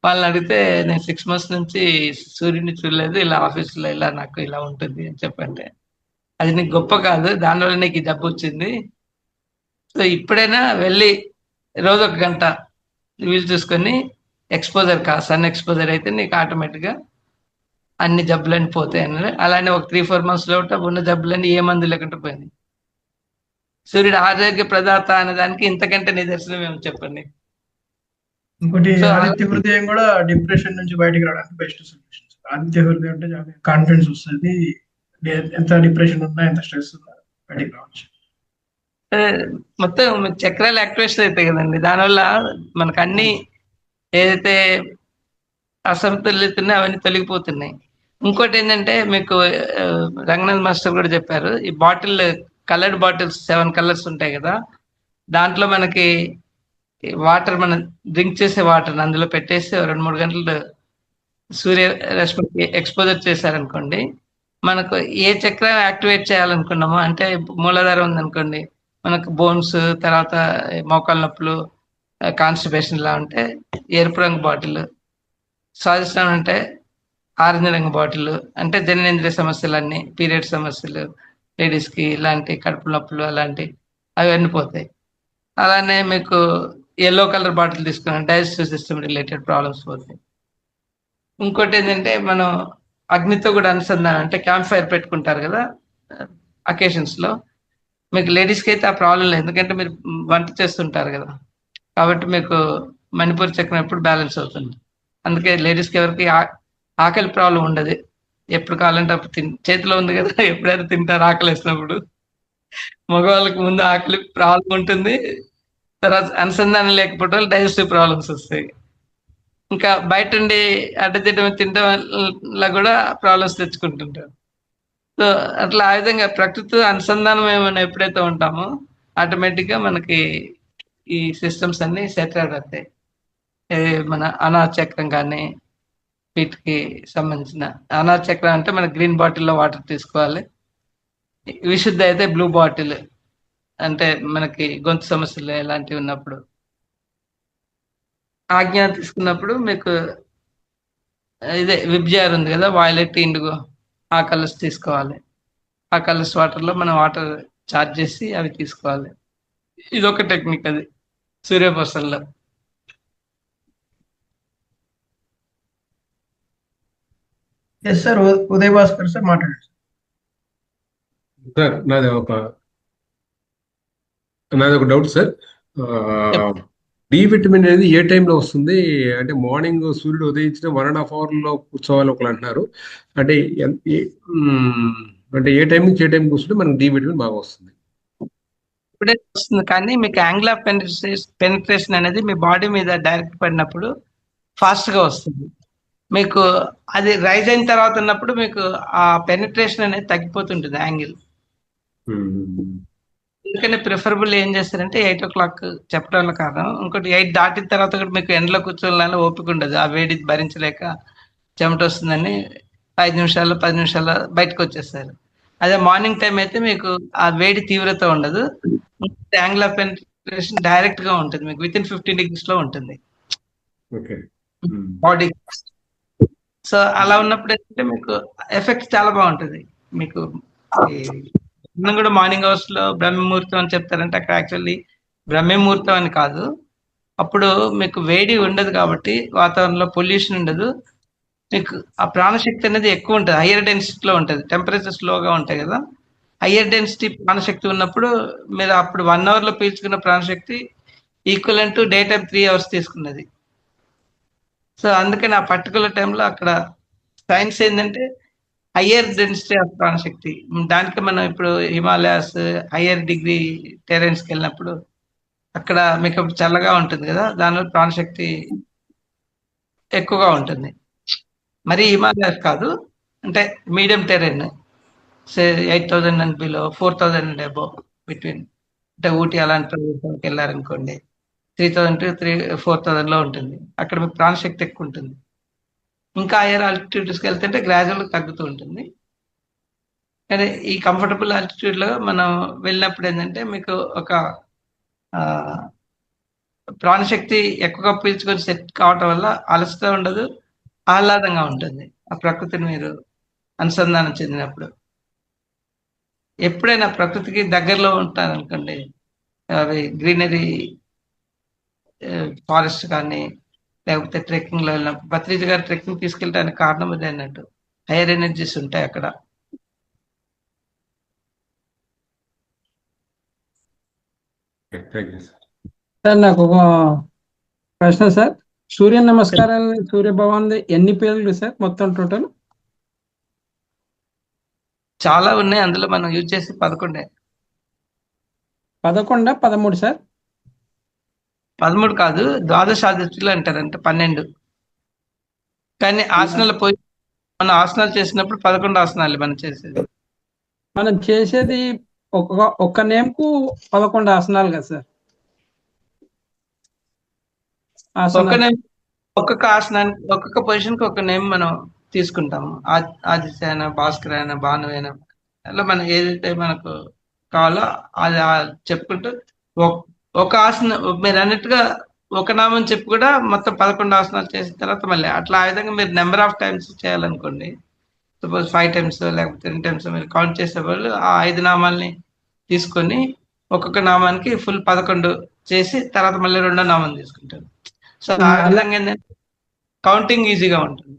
వాళ్ళని అడిగితే నేను 6 months నుంచి సూర్యుని చూడలేదు, ఇలా ఆఫీసులో ఇలా నాకు ఇలా ఉంటుంది అని చెప్పంటే, అది నీకు గొప్ప కాదు, దానివల్ల నీకు ఈ జబ్బు వచ్చింది. సో ఇప్పుడైనా వెళ్ళి రోజు 1 గంట వీలు చూసుకొని ఎక్స్పోజర్ సన్ ఎక్స్పోజర్ అయితే నీకు ఆటోమేటిక్గా అన్ని జబ్బులన్నీ పోతాయి అన్నారు. అలానే ఒక 3-4 months లో ఉన్న జబ్బులన్నీ ఏ మందు లేకుండా పోయింది. సూర్యుడు ఆరోగ్య ప్రదాత అనే దానికి ఇంతకంటే నిదర్శనం ఏమో చెప్పండి. ఇంకోటి ఆదిత్య హృదయం కూడా డిప్రెషన్ నుంచి బయటకు రావడానికి బెస్ట్ సొల్యూషన్. ఆదిత్య హృదయం అంటే కాన్ఫిడెన్స్ వస్తుంది, ఎంత డిప్రెషన్ ఉన్నా, ఎంత స్ట్రెస్ ఉన్నా బయటకు రావచ్చు. మొత్తం చక్రాలు యాక్టివేషన్ అవుతాయి కదండి, దానివల్ల మనకు అన్ని ఏదైతే అసమతుల్యత అవన్నీ తొలగిపోతున్నాయి. ఇంకోటి ఏంటంటే మీకు రంగనాథ్ మాస్టర్ కూడా చెప్పారు, ఈ బాటిల్ కలర్డ్ బాటిల్స్ 7 colors ఉంటాయి కదా, దాంట్లో మనకి వాటర్ మనం డ్రింక్ చేసే వాటర్ అందులో పెట్టేసి 2-3 గంటలు సూర్య రశ్మికి ఎక్స్పోజర్ చేశారనుకోండి, మనకు ఏ చక్రం యాక్టివేట్ చేయాలనుకున్నామో, అంటే మూలాధారం ఉందనుకోండి, మనకు బోన్స్, తర్వాత మోకాళ్ళ నొప్పులు, కాన్స్టిపేషన్ ఇలా ఉంటే ఎరుపు రంగు బాటిల్, స్వాదిష్టం అంటే ఆరెంజ్ రంగు బాటిల్, అంటే జననేంద్రియ సమస్యలన్నీ, పీరియడ్ సమస్యలు, లేడీస్కి ఇలాంటి కడుపు నొప్పులు అలాంటి అవన్నీ పోతాయి. అలానే మీకు ఎల్లో కలర్ బాటిల్ తీసుకున్నాం, డైజెస్టివ్ సిస్టమ్ రిలేటెడ్ ప్రాబ్లమ్స్ పోతాయి. ఇంకోటి ఏంటంటే మనం అగ్నితో కూడా అనుసంధానం, అంటే క్యాంప్ ఫైర్ పెట్టుకుంటారు కదా అకేషన్స్ లో, మీకు లేడీస్కి అయితే ఆ ప్రాబ్లం లేదు, ఎందుకంటే మీరు వంట చేస్తుంటారు కదా, కాబట్టి మీకు మణిపూర్ చక్రం ఎప్పుడు బ్యాలెన్స్ అవుతుంది. అందుకే లేడీస్కి ఎవరికి ఆకలి ప్రాబ్లం ఉండదు, ఎప్పుడు కావాలంటే అప్పుడు చేతిలో ఉంది కదా, ఎప్పుడైనా తింటారు ఆకలి వేసినప్పుడు. మగవాళ్ళకి ముందు ఆకలి ప్రాబ్లం ఉంటుంది, తర్వాత అనుసంధానం లేకపోవడం వల్ల డైజెస్టివ్ ప్రాబ్లమ్స్ వస్తాయి. ఇంకా బయట ఉండి అడ్డదిడ్డం తినడం వల్ల కూడా ప్రాబ్లమ్స్ తెచ్చుకుంటుంటారు. సో అట్లా ఆ విధంగా ప్రకృతి అనుసంధానం ఏమైనా ఎప్పుడైతే ఉంటామో ఆటోమేటిక్గా మనకి ఈ సిస్టమ్స్ అన్ని సెటిల్ అవుతాయి. మన అనాథ చక్రం కానీ వీటికి సంబంధించిన, అనాథ చక్రం అంటే మన గ్రీన్ బాటిల్లో వాటర్ తీసుకోవాలి, విశుద్ధ అయితే బ్లూ బాటిల్, అంటే మనకి గొంతు సమస్యలు ఇలాంటివి ఉన్నప్పుడు. ఆజ్ఞ తీసుకున్నప్పుడు మీకు ఇదే విబ్జిఆర్ ఉంది కదా, వాయిలెట్, ఇండిగో, ఆ కలర్స్ తీసుకోవాలి. ఆ కలర్స్ వాటర్లో మనం వాటర్ చార్జ్ చేసి అవి తీసుకోవాలి. ఇదొక టెక్నిక్ అది సూర్యపసల్లో. Yes sir, Uday Bhaskar sir మాట్లాడండి. సార్ నాది ఒక డౌట్ సార్. డి విటమిన్ అనేది ఏ టైంలో వస్తుంది? అంటే మార్నింగ్ సూర్యుడు ఉదయించిన 1.5 hourలో కూర్చోవాలి ఒకరు అంటున్నారు. అంటే అంటే ఏ టైం నుంచి ఏ టైం కూర్చుంటే మనకు డి విటమిన్ బాగా వస్తుంది? ఇప్పుడే వస్తుంది, కానీ మీకు యాంగిల్ ఆఫ్ పెనిట్రేషన్ అనేది మీ బాడీ మీద డైరెక్ట్ పడినప్పుడు ఫాస్ట్ గా వస్తుంది. మీకు అది రైజ్ అయిన తర్వాత ఉన్నప్పుడు మీకు ఆ పెనిట్రేషన్ అనేది తగ్గిపోతుంటుంది యాంగిల్. ఎందుకంటే ప్రిఫరబుల్ ఏం చేస్తారంటే 8 o'clock చెప్పడం వల్ల కారణం. ఇంకోటి 8 దాటిన తర్వాత కూడా మీకు ఎండలో కూర్చోవాలని ఓపిక ఉండదు, ఆ వేడి భరించలేక చెమట వస్తుందని 5 నిమిషాలు 10 నిమిషాలు బయటకు వచ్చేస్తారు. అదే మార్నింగ్ టైం అయితే మీకు ఆ వేడి తీవ్రత ఉండదు, యాంగిల్ ఆఫ్ పెనిట్రేషన్ డైరెక్ట్ గా ఉంటుంది, మీకు విత్ ఇన్ 15 degrees లో ఉంటుంది బాడీ. సో అలా ఉన్నప్పుడు ఏంటంటే మీకు ఎఫెక్ట్ చాలా బాగుంటుంది. మీకు మనం కూడా మార్నింగ్ అవర్స్ లో బ్రహ్మ ముహూర్తం అని చెప్తారంటే అక్కడ యాక్చువల్లీ బ్రహ్మ ముహూర్తం అని కాదు, అప్పుడు మీకు వేడి ఉండదు కాబట్టి వాతావరణంలో పొల్యూషన్ ఉండదు, మీకు ఆ ప్రాణశక్తి అనేది ఎక్కువ ఉంటుంది, హయ్యర్ డెన్సిటీలో ఉంటుంది, టెంపరేచర్ స్లోగా ఉంటాయి కదా, హయ్యర్ డెన్సిటీ ప్రాణశక్తి ఉన్నప్పుడు మీరు అప్పుడు 1 hour లో పీల్చుకున్న ప్రాణశక్తి equivalent to day time 3 hours తీసుకున్నది. సో అందుకని ఆ పర్టికులర్ టైంలో అక్కడ సైన్స్ ఏంటంటే హయ్యర్ డెన్సిటీ ఆఫ్ ప్రాణశక్తి. దానికి మనం ఇప్పుడు హిమాలయాస్, హయ్యర్ డిగ్రీ టెరెన్స్కి వెళ్ళినప్పుడు అక్కడ మీకు చల్లగా ఉంటుంది కదా, దానివల్ల ప్రాణశక్తి ఎక్కువగా ఉంటుంది. మరి హిమాలయాస్ కాదు, అంటే medium Tarain, say 8,000 and below, 4,000 and above between, అంటే ఊటీ అలాంటి ప్రదేశానికి వెళ్ళారనుకోండి 3,000 to 4,000 లో ఉంటుంది, అక్కడ మీకు ప్రాణశక్తి ఎక్కువ ఉంటుంది. ఇంకా హైయర్ ఆల్టిట్యూడ్స్కి వెళ్తుంటే గ్రాడ్యువల్గా తగ్గుతూ ఉంటుంది. కానీ ఈ కంఫర్టబుల్ ఆల్టిట్యూడ్లో మనం వెళ్ళినప్పుడు ఏంటంటే మీకు ఒక ప్రాణశక్తి ఎక్కువగా పీల్చుకొని సెట్ కావటం వల్ల అలసట ఉండదు, ఆహ్లాదంగా ఉంటుంది ఆ ప్రకృతిని మీరు అనుసంధానం చెందినప్పుడు. ఎప్పుడైనా ప్రకృతికి దగ్గరలో ఉంటారనుకోండి, అవి గ్రీనరీ ఫారెస్ట్ కానీ లేకపోతే ట్రెక్కింగ్ లో వెళ్ళినప్పుడు, భత్రీజ గారు ట్రెక్కింగ్ తీసుకెళ్ళడానికి కారణం అదే అన్నట్టు, హైయర్ ఎనర్జీస్ ఉంటాయి అక్కడ. సార్ నాకు ఒక ప్రశ్న సార్. సూర్య నమస్కారాలు, సూర్య భగవాన్ ఎన్ని పేర్లు సార్ మొత్తం టోటల్? చాలా ఉన్నాయి, అందులో మనం యూజ్ చేసి 11. 11, 13 సార్? 13 కాదు, ద్వాదశాదిత్యులు అంటారంటే 12. కానీ ఆసనాలు పోయి మనం ఆసనాలు చేసినప్పుడు 11 ఆసనాలు మనం చేసేది. మనం చేసేది ఒక్క నేమ్ కు 11 ఆసనాలు కదా సార్? ఒక్క నేమ్, ఒక్కొక్క ఆసనానికి ఒక్కొక్క పొజిషన్ కి ఒక నేమ్ మనం తీసుకుంటాము. ఆదిత్యాయన, భాస్కరాయన, భానువైన, అలా మనం ఏదైతే మనకు కావాలో అది చెప్పుకుంటూ ఒక ఆసనం మీరు అన్నట్టుగా ఒక నామం చెప్పి కూడా మొత్తం 11 ఆసనాలు చేసిన తర్వాత మళ్ళీ అట్లా ఆ విధంగా మీరు నెంబర్ ఆఫ్ టైమ్స్ చేయాలనుకోండి, సపోజ్ 5 టైమ్స్ లేకపోతే 10 టైమ్స్ మీరు కౌంట్ చేసేవాళ్ళు ఆ 5 నామాల్ని తీసుకొని ఒక్కొక్క నామానికి ఫుల్ 11 చేసి తర్వాత మళ్ళీ రెండో నామం తీసుకుంటారు. సో ఆ విధంగా ఏంటంటే కౌంటింగ్ ఈజీగా ఉంటుంది.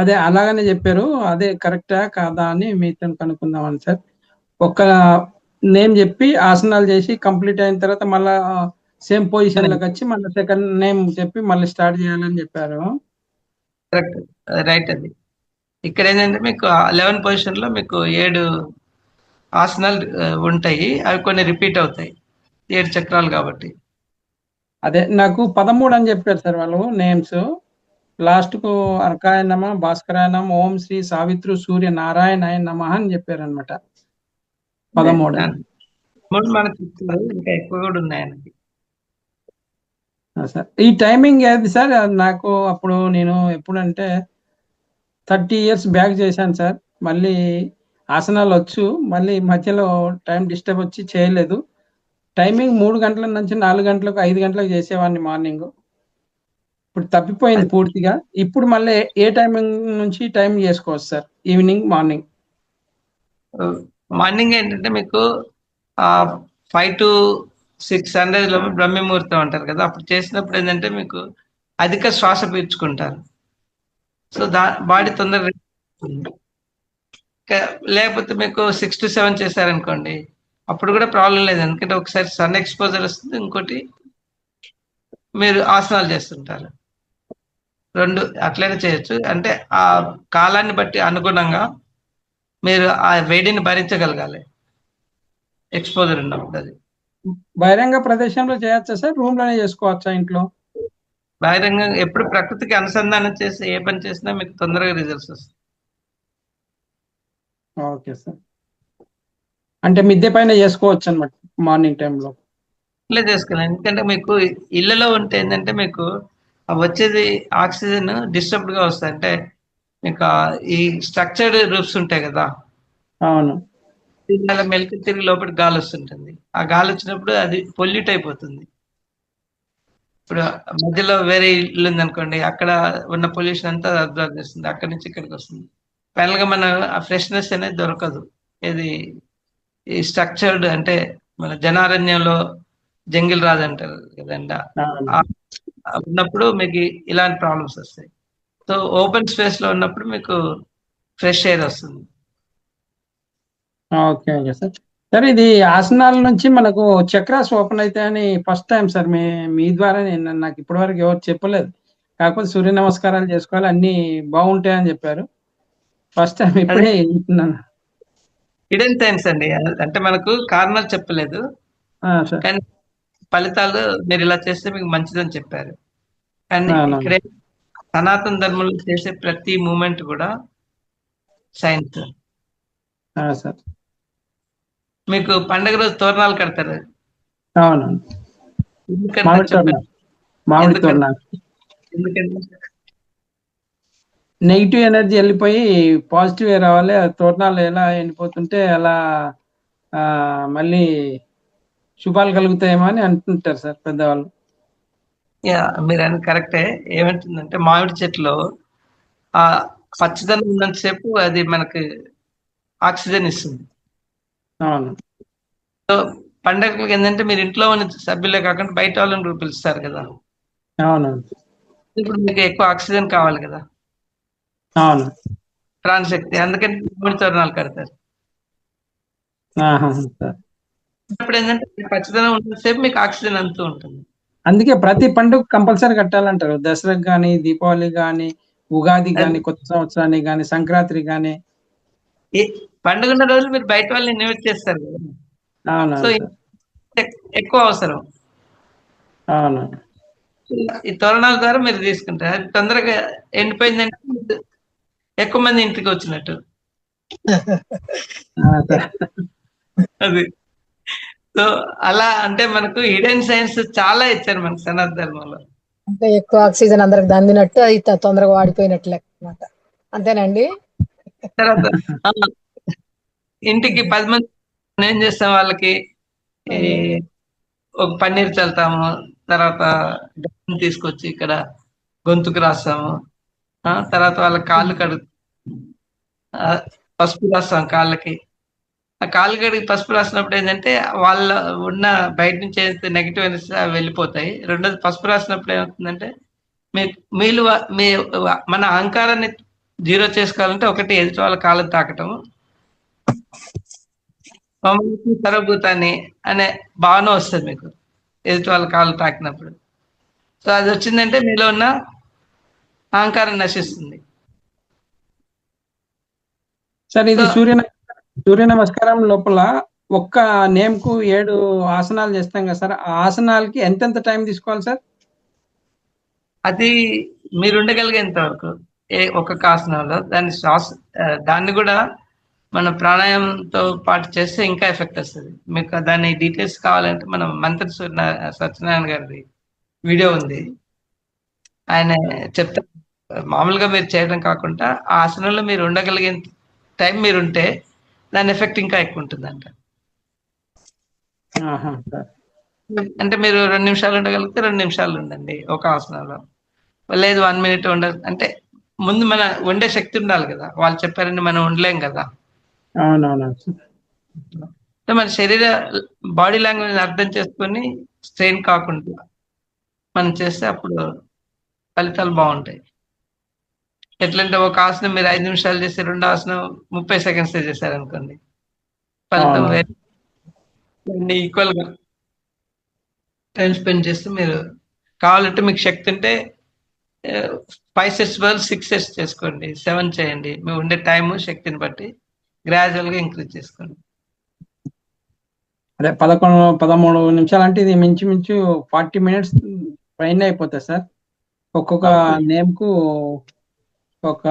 అదే అలాగనే చెప్పారు. అదే కరెక్టా కాదా అని మీతో కనుక్కుందామని సార్. ఒక నేమ్ చెప్పి ఆసనాలు చేసి కంప్లీట్ అయిన తర్వాత మళ్ళా సేమ్ పొజిషన్ లోకి వచ్చి మళ్ళీ సెకండ్ నేమ్ చెప్పి మళ్ళీ స్టార్ట్ చేయాలని చెప్పారు. Correct, right. అది ఇక్కడ ఏంటంటే మీకు 11 పొజిషన్ లో మీకు 7 ఆసనాలు ఉంటాయి. అవి కొన్ని రిపీట్ అవుతాయి, 7 చక్రాలు కాబట్టి. అదే నాకు 13 అని చెప్పారు సార్ వాళ్ళు నేమ్స్. లాస్ట్ కు అర్కాయ నమ, భాస్కరాయ నమ, ఓం శ్రీ సావిత్రు సూర్య నారాయణాయ నమః అని చెప్పారు అనమాట. 13 మనకి ఇంకా ఎక్కువ కూడా ఉన్నాయి ఆయనకి. సార్ ఈ టైమింగ్ ఏది సార్? నాకు అప్పుడు నేను ఎప్పుడంటే 30 years బ్యాక్ చేశాను సార్. మళ్ళీ ఆసనాలు వచ్చు, మళ్ళీ మధ్యలో టైం డిస్టర్బ్ వచ్చి చేయలేదు. టైమింగ్ 3 గంటల నుంచి 4 గంటలకు 5 గంటలకు చేసేవాడిని మార్నింగ్. ఇప్పుడు తప్పిపోయింది పూర్తిగా. ఇప్పుడు మళ్ళీ ఏ టైమింగ్ నుంచి టైం చేసుకోవచ్చు సార్? Evening, morning? మార్నింగ్ ఏంటంటే మీకు 5 to 6 లో బ్రహ్మ ముహూర్తం అంటారు కదా, అప్పుడు చేసినప్పుడు ఏంటంటే మీకు అధిక శ్వాస పీల్చుకుంటారు. సో బాడీ తొందరగా లేకపోతే మీకు 6 to 7 చేశారనుకోండి, అప్పుడు కూడా ప్రాబ్లం లేదు. ఎందుకంటే ఒకసారి సన్ ఎక్స్పోజర్ వస్తుంది, ఇంకోటి మీరు ఆసనాలు చేస్తుంటారు. 2 అట్లనే చేయొచ్చు. అంటే ఆ కాలాన్ని బట్టి అనుగుణంగా మీరు ఆ వేడిని భరించగలగాలి ఎక్స్పోజర్ ఉన్నప్పుడు. అది బహిరంగ ప్రదేశంలో చేయొచ్చా సార్? రూమ్ లోనే చేసుకోవచ్చా ఇంట్లో? బహిరంగ ఎప్పుడు ప్రకృతికి అనుసంధానం చేసి ఏ పని చేసినా మీకు తొందరగా రిజల్ట్స్ వస్తాయి. Okay sir. అంటే మిద్దె పైన చేసుకోవచ్చు అనమాట మార్నింగ్ టైంలో? ఇట్లా చేసుకోవాలి. ఎందుకంటే మీకు ఇళ్లలో ఉంటే ఏంటంటే మీకు వచ్చేది ఆక్సిజన్ డిస్టర్బ్డ్ గా వస్తాయి. అంటే మీకు ఈ స్ట్రక్చర్డ్ రూఫ్స్ ఉంటాయి కదా, అవును. మెలికి తిరిగి లోపలికి గాలి వస్తుంటుంది. ఆ గాలి వచ్చినప్పుడు అది పొల్యూట్ అయిపోతుంది. ఇప్పుడు మధ్యలో వేరే ఇల్లు ఉందనుకోండి, అక్కడ ఉన్న పొల్యూషన్ అంతా అబ్జర్వ్ చేస్తుంది, అక్కడి నుంచి ఇక్కడికి వస్తుంది. ఫైనల్ గా మన ఆ ఫ్రెష్నెస్ అనేది దొరకదు. ఇది ఈ స్ట్రక్చర్డ్ అంటే మన జనారణ్యంలో జంగిల్ రాజు అంటారు కదండి, ఉన్నప్పుడు మీకు ఇలాంటి ప్రాబ్లమ్స్ వస్తాయి. సో ఓపెన్ స్పేస్ లో ఉన్నప్పుడు మీకు ఫ్రెష్ ఎయిర్ వస్తుంది. Okay okay sir. సార్ ఇది ఆసనాల నుంచి మనకు చక్రాస్ ఓపెన్ అవుతాయని ఫస్ట్ టైం సార్ మీ ద్వారా నాకు ఇప్పటి వరకు ఎవరు చెప్పలేదు. కాకపోతే సూర్య నమస్కారాలు చేసుకోవాలి, అన్ని బాగుంటాయని చెప్పారు. ఫస్ట్ టైం ఇప్పుడే వింటున్నాను. హిడెన్ సైన్స్ అండి, అంటే మనకు కారణాలు చెప్పలేదు, కానీ ఫలితాలు మీరు ఇలా చేస్తే మీకు మంచిదని చెప్పారు. కానీ ఇక్కడే సనాతన ధర్మంలో చేసే ప్రతి మూమెంట్ కూడా సైన్స్. సార్ మీకు పండగ రోజు తోరణాలు కడతారు. అవును, మామిడి తోరణాలు. ఎందుకంటే నెగిటివ్ ఎనర్జీ వెళ్ళిపోయి పాజిటివ్ రావాలి. తోరణాలు ఎలా ఎండిపోతుంటే అలా మళ్ళీ శుభాలు కలుగుతాయేమో అని అంటుంటారు సార్ పెద్దవాళ్ళు. మీరు అని కరెక్టే. ఏమంటుందంటే మామిడి చెట్టులో ఆ పచ్చదనం ఉన్నంతసేపు అది మనకి ఆక్సిజన్ ఇస్తుంది. అవును. సో పండగలకి ఏంటంటే మీరు ఇంట్లో ఉన్న సభ్యులే కాకుండా బయట వాళ్ళని కూడా పిలుస్తారు కదా. అవును. ఇప్పుడు మీకు ఎక్కువ ఆక్సిజన్ కావాలి కదా. అవును. ప్రాణశక్తి, అందుకని మామిడి తోరణాలు కడతారు. ఇప్పుడు ఏంటంటే పచ్చదనం ఉన్నంతసేపు మీకు ఆక్సిజన్ అంతూ ఉంటుంది. అందుకే ప్రతి పండుగ కంపల్సరీ కట్టాలంటారు. దసరాకి కానీ, దీపావళి కానీ, ఉగాది కానీ, కొత్త సంవత్సరానికి కానీ, సంక్రాంతి కానీ. పండుగ ఉన్న రోజులు మీరు బయట వాళ్ళని ఇన్వైట్ చేస్తారు కదా. సో ఎక్కువ అవసరం. అవును. ఈ తోరణాల ద్వారా మీరు తీసుకుంటారు. అది తొందరగా ఎండిపోయిందంటే ఎక్కువ మంది ఇంటికి వచ్చినట్టు. అది సో అలా అంటే మనకు హిడెన్ సైన్స్ చాలా ఇచ్చారు మనకు సనాతన ధర్మంలో. అంటే ఎక్కువ ఆక్సిజన్ అందరికి అందినట్టు, అది తొందరగా వాడిపోయినట్లు అన్నమాట. అంతేనండి. తర్వాత ఇంటికి 10 మంది మనం ఏం చేస్తాం వాళ్ళకి ఈ ఒక పన్నీర్ చల్లుతాము, తర్వాత గమ్ తీసుకొచ్చి ఇక్కడ గొంతుకు రాస్తాము, తర్వాత వాళ్ళ కాళ్ళు కడుగు పసుపు రాస్తాం కాళ్ళకి. ఆ కాళ్ళు కడిగి పసుపు రాసినప్పుడు ఏంటంటే వాళ్ళ ఉన్న బయట నుంచి ఏదైతే నెగిటివ్ ఎనర్జీ అవి వెళ్ళిపోతాయి. రెండోది పసుపు రాసినప్పుడు ఏమవుతుందంటే మీలు మీ మన అహంకారాన్ని జీరో చేసుకోవాలంటే ఒకటి ఎదుటి వాళ్ళ కాళ్ళని తాకటం, మమ్మల్ని సర్వభూతాన్ని అనే భావన వస్తుంది మీకు ఎదుటి వాళ్ళ కాళ్ళు తాకినప్పుడు. సో అది వచ్చిందంటే మీలో ఉన్న అహంకారం నశిస్తుంది. సార్ ఇది సూర్య నమస్కారం లోపల ఒక్క నేమ్ కు 7 ఆసనాలు చేస్తాం కదా సార్, ఆ ఆసనాలకి ఎంతెంత టైం తీసుకోవాలి సార్? అది మీరు ఉండగలిగేంత వరకు ఒక్కొక్క ఆసనంలో దాన్ని కూడా మన ప్రాణాయామంతో పాటు చేస్తే ఇంకా ఎఫెక్ట్ వస్తుంది. మీకు దాని డీటెయిల్స్ కావాలంటే మనం మంత్రి సత్యనారాయణ గారిది వీడియో ఉంది, ఆయన చెప్తారు. మామూలుగా మీరు చేయడం కాకుండా ఆ ఆసనంలో మీరు ఉండగలిగే టైం మీరు ఉంటే దాని ఎఫెక్ట్ ఇంకా ఎక్కువ ఉంటుందంట. అంటే మీరు 2 నిమిషాలు ఉండగలిగితే 2 నిమిషాలు ఉండండి ఒక ఆసనంలో, లేదు 1 మినిట్ అంటే ముందు మన ఉండే శక్తి ఉండాలి కదా. వాళ్ళు చెప్పారని మనం ఉండలేం కదా. మన శరీర బాడీ లాంగ్వేజ్ అర్థం చేసుకొని స్ట్రెయిన్ కాకుండా మనం చేస్తే అప్పుడు ఫలితాలు బాగుంటాయి. ఎట్లంటే ఒక ఆసనం మీరు 5 నిమిషాలు చేస్తే 2 ఆసనం 30 సెకండ్స్ చేశారనుకోండి, ఫలితం ఈక్వల్ గా టైం స్పెండ్ చేస్తే మీరు కావాలంటే మీకు శక్తి ఉంటే 5 సెట్స్ బదులు 6 సెట్స్ చేసుకోండి, 7 చేయండి. మేము ఉండే టైం శక్తిని బట్టి గ్రాడ్యువల్ గా ఇంక్రీజ్ చేసుకోండి. అదే 13 నిమిషాలు అంటే ఇది మించు 40 మినిట్స్ పైన అయిపోతుంది సార్. ఒక్కొక్క నేమ్ కు ఒక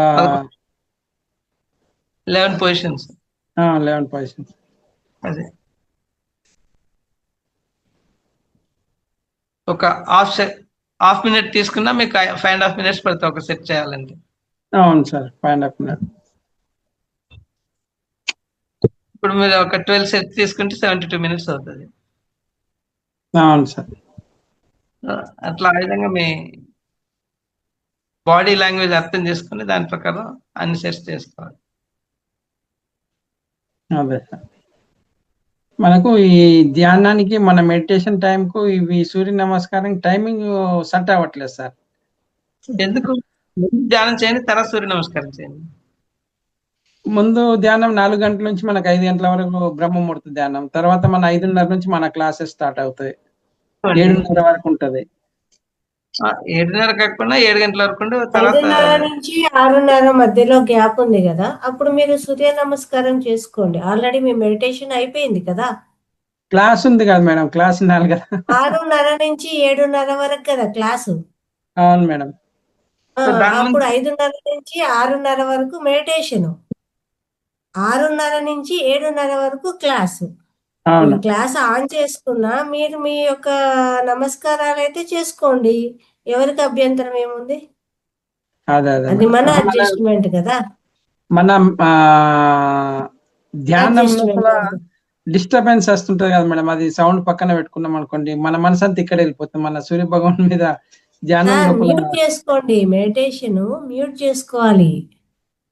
11 పొజిషన్స్. 11 పొజిషన్స్. అదే ఒక హాఫ్ మినిట్ తీసుకున్నా మీకు 5.5 minutes పడుతుంది ఒక సెట్ చేయాలంటే. అవును సార్, 5.5 minutes. ఇప్పుడు మీరు ఒక 12 సెట్స్ తీసుకుంటే 72 minutes అవుతుంది. అవును సార్. అట్లా ఆ విధంగా మీ బాడీ లాంగ్వేజ్ అర్థం చేసుకుని దాని ప్రకారం అన్ని సెట్స్ చేసుకోవాలి. అదే సార్, మనకు ఈ ధ్యానానికి మన మెడిటేషన్ టైంకు ఇవి సూర్య నమస్కారం టైమింగ్ సెట్ అవ్వట్లేదు సార్. ఎందుకు? ధ్యానం చేయండి, తర్వాత సూర్య నమస్కారం చేయండి. ముందు ధ్యానం 4 గంటల నుంచి మనకు 5 గంటల వరకు బ్రహ్మముహూర్త ధ్యానం, తర్వాత మన 5:30 నుంచి మన క్లాసెస్ స్టార్ట్ అవుతాయి, 7:30 వరకు ఉంటది. 7:30 కాకుండా 7 గంటల వరకు. 5:30 నుంచి 6:30 మధ్యలో గ్యాప్ ఉంది కదా, అప్పుడు మీరు సూర్య నమస్కారం చేసుకోండి. ఆల్రెడీ మీ మెడిటేషన్ అయిపోయింది కదా. క్లాస్ ఉంది కదా మేడం, క్లాస్ 4 కదా. 6:30 నుంచి 7:30 వరకు కదా క్లాసు. అవును మేడం. అప్పుడు 5:30 నుంచి 6:30 వరకు మెడిటేషన్, 6:30 నుంచి 7:30 వరకు క్లాసు. క్లాస్ ఆన్ చేసుకున్నా మీరు మీ యొక్క నమస్కారాలు అయితే చేసుకోండి, ఎవరికి అభ్యంతరం ఏముంది? అది మన అడ్జస్ట్మెంట్ కదా. మన ధ్యానం లోపల డిస్టర్బెన్స్ వస్తుంటది కదా మేడం, అది సౌండ్ పక్కన పెట్టుకున్నాం అనుకోండి, మన మనసు అంతా ఇక్కడ వెళ్ళిపోతుంది, మన సూర్య భగవాన్ మీద ధ్యానం లోపల. మ్యూట్ చేసుకోండి, మెడిటేషన్ మ్యూట్ చేసుకోవాలి.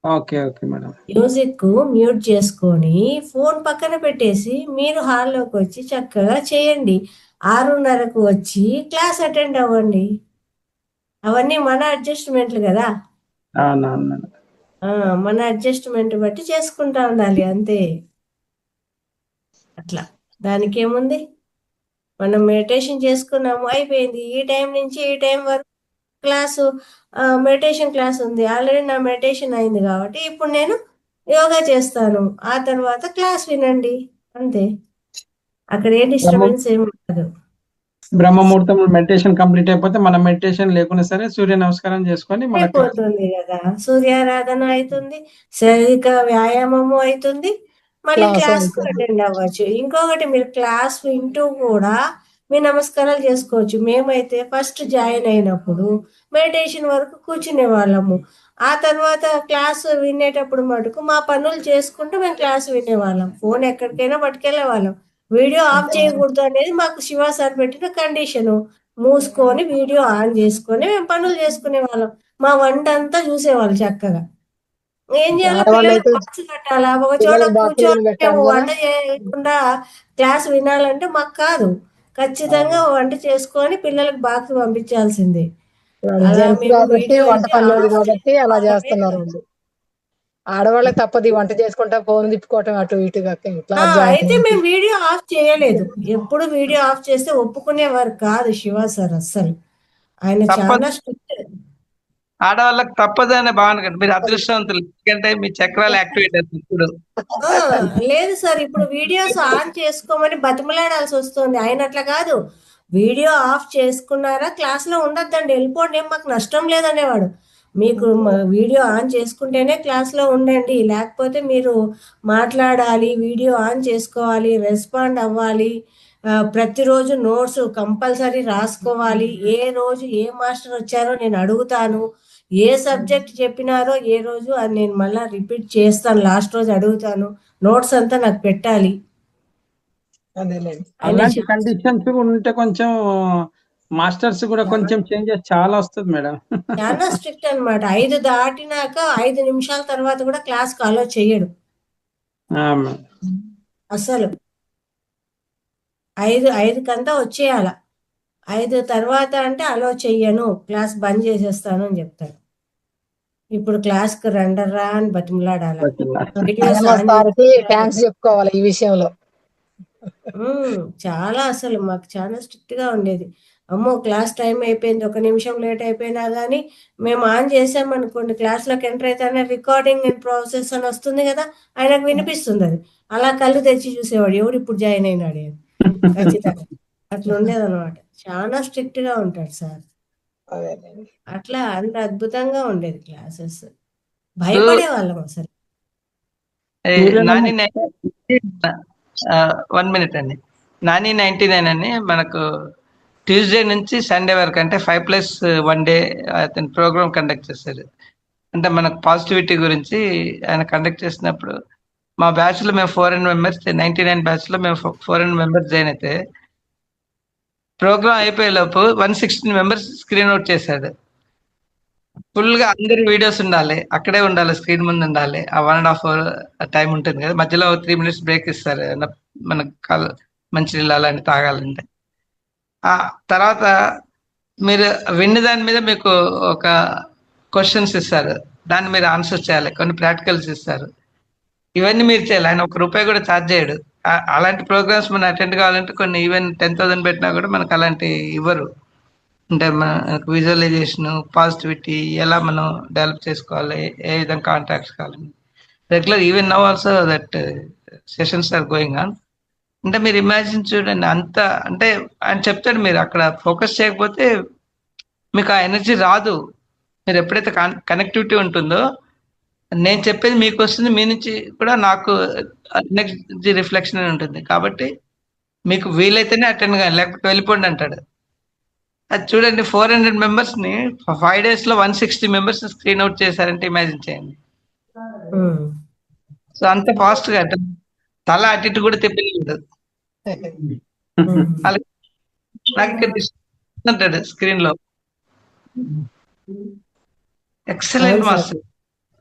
Okay okay madam. Music mute చేసుకొని ఫోన్ పక్కన పెట్టేసి మీరు హాల్లోకి వచ్చి చక్కగా చేయండి. 6:30కు వచ్చి క్లాస్ అటెండ్ అవ్వండి. అవన్నీ మన అడ్జస్ట్మెంట్లు కదా. మన అడ్జస్ట్మెంట్ బట్టి చేసుకుంటా ఉండాలి అంతే. అట్లా దానికి ఏముంది, మనం మెడిటేషన్ చేసుకున్నాము అయిపోయింది, ఈ టైం నుంచి ఈ టైం వరకు క్లాసు మెడిటేషన్ క్లాస్ ఉంది, ఆల్రెడీ నా మెడిటేషన్ అయింది కాబట్టి ఇప్పుడు నేను యోగా చేస్తాను, ఆ తర్వాత క్లాస్ వినండి అంతే. అక్కడ ఏ డిస్టర్బెన్స్ ఏమి ఉండదు. బ్రహ్మముహూర్తం మెడిటేషన్ కంప్లీట్ అయిపోతే మన మెడిటేషన్ లేకున్నా సరే సూర్య నమస్కారం చేసుకొని అయిపోతుంది కదా, సూర్యారాధన అవుతుంది, శారీరక వ్యాయామము అవుతుంది, మళ్ళీ క్లాస్ కు అటెండ్ అవ్వచ్చు. ఇంకొకటి, మీరు క్లాస్ వింటూ కూడా మీ నమస్కారాలు చేసుకోవచ్చు. మేమైతే ఫస్ట్ జాయిన్ అయినప్పుడు మెడిటేషన్ వరకు కూర్చునే వాళ్ళము. ఆ తర్వాత క్లాస్ వినేటప్పుడు మటుకు మా పనులు చేసుకుంటూ మేము క్లాస్ వినేవాళ్ళం. ఫోన్ ఎక్కడికైనా పట్టుకెళ్ళే వాళ్ళం. వీడియో ఆఫ్ చేయకూడదు అనేది మాకు శివ సార్ పెట్టిన కండిషను. మూసుకొని వీడియో ఆన్ చేసుకొని మేము పనులు చేసుకునే వాళ్ళం. మా వంట అంతా చూసేవాళ్ళు చక్కగా. ఏం చేయాలో ఆడవాళ్ళు పిల్లలకు అయితే బాక్స్ కట్టాలా, ఒక చోట పిల్లలకు బాక్సులు కూర్చొని పెట్టాలి మేము కదా. వంట చేయకుండా క్లాస్ వినాలంటే మాకు కాదు. ఖచ్చితంగా వంట చేసుకొని పిల్లలకు బాక్స్ పంపించాల్సిందే. అలా జెంట్స్ మేము కాబట్టి వీడియో వంట అయితే పని లేదు ఆఫ్ కాబట్టి అలా చేసుకోవడమే చేస్తున్నారు కాదు. వాళ్ళు. ఆడవాళ్ళకి తప్పదు ఈ వంట చేసుకుంటా ఫోన్ తిప్పుకోవటం అటు ఇటుగా క్లాస్ జాయిన్ అయితే అయ్యి. మేము వీడియో ఆఫ్ చేయలేదు. ఎప్పుడు వీడియో ఆఫ్ చేస్తే ఒప్పుకునేవారు కాదు శివ సార్ అస్సలు. ఆయన తప్పదు, చాలా స్ట్రిక్ట్. ఆడవాళ్ళకి తప్పదు అనే భావన కండి. మీరు అదృష్టవంతులు, ఎందుకంటే మీ చక్రాలు యాక్టివేట్ అవుతుంది ఇప్పుడు. లేదు సార్, ఇప్పుడు వీడియోస్ ఆన్ చేసుకోమని బతిమలాడాల్సి వస్తుంది. ఆయన అట్లా కాదు. వీడియో ఆఫ్ చేసుకున్నారా క్లాస్ లో ఉండొద్దండి, వెళ్ళిపోండి, ఏం మాకు నష్టం లేదనేవాడు. మీకు వీడియో ఆన్ చేసుకుంటేనే క్లాస్ లో ఉండండి, లేకపోతే మీరు మాట్లాడాలి, వీడియో ఆన్ చేసుకోవాలి, రెస్పాండ్ అవ్వాలి, ప్రతిరోజు నోట్స్ కంపల్సరీ రాసుకోవాలి, ఏ రోజు ఏ మాస్టర్ వచ్చారో నేను అడుగుతాను, ఏ సబ్జెక్ట్ చెప్పినారో ఏ రోజు అది నేను మళ్ళీ రిపీట్ చేస్తాను, లాస్ట్ రోజు అడుగుతాను, నోట్స్ అంతా నాకు పెట్టాలి. అదేలేండి. ఆయన అలాంటి చాలా కండిషన్స్ ఉంటే కొంచెం మాస్టర్స్ కూడా కొంచెం చేంజెస్ చాలా వస్తుంది మేడం. చాలా స్ట్రిక్ట్ అన్నమాట. 5 దాటినాక 5 నిమిషాల తర్వాత కూడా క్లాస్ కు అలో చేయడు మేడం. అసలు. 5 కంతా వచ్చేయాల. 5 తర్వాత అంటే అలో చెయ్యను, క్లాస్ బంద్ చేసేస్తాను అని చెప్తాడు. ఇప్పుడు క్లాస్ కు రండర్రా అని బతిమలాడాల. వీడియోస్ ఆన్ సార్కి థ్యాంక్స్ చెప్పుకోవాలి ఈ విషయంలో. చాలా అసలు మాకు చాలా స్ట్రిక్ట్ గా ఉండేది. అమ్మో క్లాస్ టైం అయిపోయింది, 1 నిమిషం లేట్ అయిపోయినా కానీ మేము ఆన్ చేసామనుకోండి, క్లాస్లోకి ఎంటర్ అయితేనే రికార్డింగ్ అండ్ ప్రాసెస్ అని వస్తుంది కదా, ఆయనకు వినిపిస్తుంది అది. అలా కళ్ళు తెచ్చి చూసేవాడు, ఎవడు ఇప్పుడు జాయిన్ అయినాడు అని. ఖచ్చితంగా అట్లా ఉండేది అనమాట. చాలా స్ట్రిక్ట్ గా ఉంటాడు సార్. అదేలేండి. అట్లా అంత అద్భుతంగా ఉండేది క్లాసెస్. భయపడే వాళ్ళం అసలు. నాని 1 మినిట్ అండి. నాని 99 అని మనకు ట్యూస్డే నుంచి సండే వరకు అంటే 5+1 డే అతను ప్రోగ్రామ్ కండక్ట్ చేశారు. అంటే మనకు పాజిటివిటీ గురించి ఆయన కండక్ట్ చేసినప్పుడు మా బ్యాచ్ లో మేము 400 మెంబర్స్, 99 బ్యాచ్ లో మేము 400 మెంబర్స్ జాయిన్ అయితే ప్రోగ్రామ్ అయిపోయే లోపు 116 మెంబర్స్ స్క్రీన్ అవుట్ చేశాడు. ఫుల్ గా అందరి వీడియోస్ ఉండాలి, అక్కడే ఉండాలి, స్క్రీన్ ముందు ఉండాలి. ఆ 1.5 hour టైం ఉంటుంది కదా, మధ్యలో 3 minutes బ్రేక్ ఇస్తారు మనకు మంచి నీళ్ళు అలాంటి తాగాలంటే. ఆ తర్వాత మీరు విన్న దాని మీద మీకు ఒక క్వశ్చన్స్ ఇస్తారు, దాన్ని మీరు ఆన్సర్ చేయాలి, కొన్ని ప్రాక్టికల్స్ ఇస్తారు, ఇవన్నీ మీరు చేయాలి. ఆయన ₹1 కూడా ఛార్జ్ చేయడు. అలాంటి ప్రోగ్రామ్స్ మనం అటెండ్ కావాలంటే కొన్ని ఈవెన్ 10,000 పెట్టినా కూడా మనకు అలాంటి ఇవ్వరు. అంటే మనకు విజువలైజేషన్, పాజిటివిటీ ఎలా మనం డెవలప్ చేసుకోవాలి, ఏ విధంగా కాంటాక్ట్స్ కావాలి, regular even now also that sessions are going on. అంటే మీరు ఇమాజిన్ చూడండి, అంత అంటే ఆయన చెప్తాడు, మీరు అక్కడ ఫోకస్ చేయకపోతే మీకు ఆ ఎనర్జీ రాదు. మీరు ఎప్పుడైతే కనెక్టివిటీ ఉంటుందో నేను చెప్పేది మీకు వస్తుంది, మీ నుంచి కూడా నాకు నెక్స్ట్ రిఫ్లెక్షన్ అని ఉంటుంది. కాబట్టి మీకు వీలైతేనే అటెండ్ కానీ, లేకపోతే వెళ్ళిపోండి అంటాడు. అది చూడండి, 400 మెంబర్స్ ని 5 days లో 160 మెంబర్స్ స్క్రీన్ అవుట్ చేశారంటే ఇమాజిన్ చేయండి. సో అంత ఫాస్ట్ గా తల అటు ఇటు కూడా తిప్పలేదు. నాకు ఇక్కడ అంటాడు స్క్రీన్ లో. Excellent master.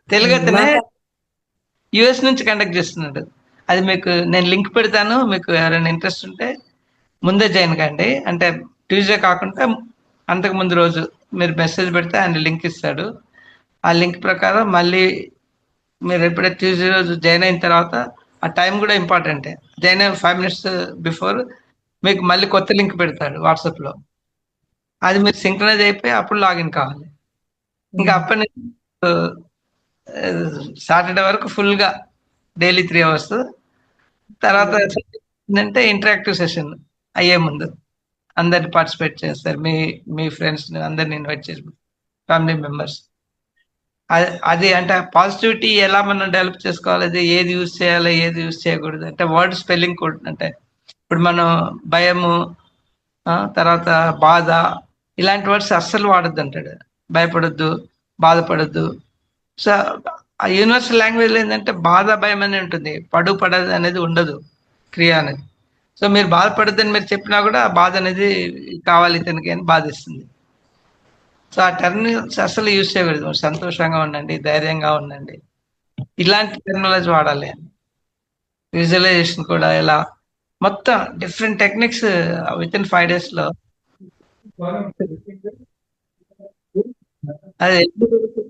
తెలుగు అతనే యుఎస్ నుంచి కండక్ట్ చేస్తున్నాడు. అది మీకు నేను లింక్ పెడతాను, మీకు ఎవరైనా ఇంట్రెస్ట్ ఉంటే ముందే జాయిన్ కండి. అంటే ట్యూస్డే కాకుండా అంతకు ముందు రోజు మీరు మెసేజ్ పెడితే ఆయన లింక్ ఇస్తాడు. ఆ లింక్ ప్రకారం మళ్ళీ మీరు ఎప్పుడైతే ట్యూస్డే రోజు జాయిన్ అయిన తర్వాత, ఆ టైం కూడా ఇంపార్టెంటే, జాయిన్ అయిన 5 minutes బిఫోర్ మీకు మళ్ళీ కొత్త లింక్ పెడతాడు వాట్సాప్లో. అది మీరు సింక్రనైజ్ అయిపోయి అప్పుడు లాగిన్ కావాలి. ఇంకా అప్పటి నుంచి సాటర్డే వరకు ఫుల్ గా డైలీ 3 hours. తర్వాత ఏంటంటే ఇంటరాక్టివ్ సెషన్ అయ్యే ముందు అందరిని పార్టిసిపేట్ చేస్తారు, మీ ఫ్రెండ్స్ అందరిని ఇన్వైట్ చేసి, ఫ్యామిలీ మెంబర్స్. అది అంటే పాజిటివిటీ ఎలా మనం డెవలప్ చేసుకోవాలి, అది ఏది యూజ్ చేయాలి, ఏది యూజ్ చేయకూడదు, అంటే వర్డ్ స్పెల్లింగ్ కూడా. అంటే ఇప్పుడు మనం భయము, తర్వాత బాధ, ఇలాంటి వర్డ్స్ అస్సలు వాడొద్దు అంటాడు. భయపడొద్దు, బాధపడొద్దు. సో ఆ యూనివర్సల్ లాంగ్వేజ్ ఏంటంటే బాధ భయం అనేది ఉంటుంది, పడదు అనేది ఉండదు క్రియ అనేది. సో మీరు బాధపడద్దని మీరు చెప్పినా కూడా ఆ బాధ అనేది కావాలి ఇతనికి అని బాధిస్తుంది. సో ఆ టర్మినల్స్ అసలు యూజ్ చేయకూడదు. సంతోషంగా ఉండండి, ధైర్యంగా ఉండండి, ఇలాంటి టెక్నాలజీ వాడాలి అని. విజువలైజేషన్ కూడా ఇలా మొత్తం different techniques with in 5 days లో అది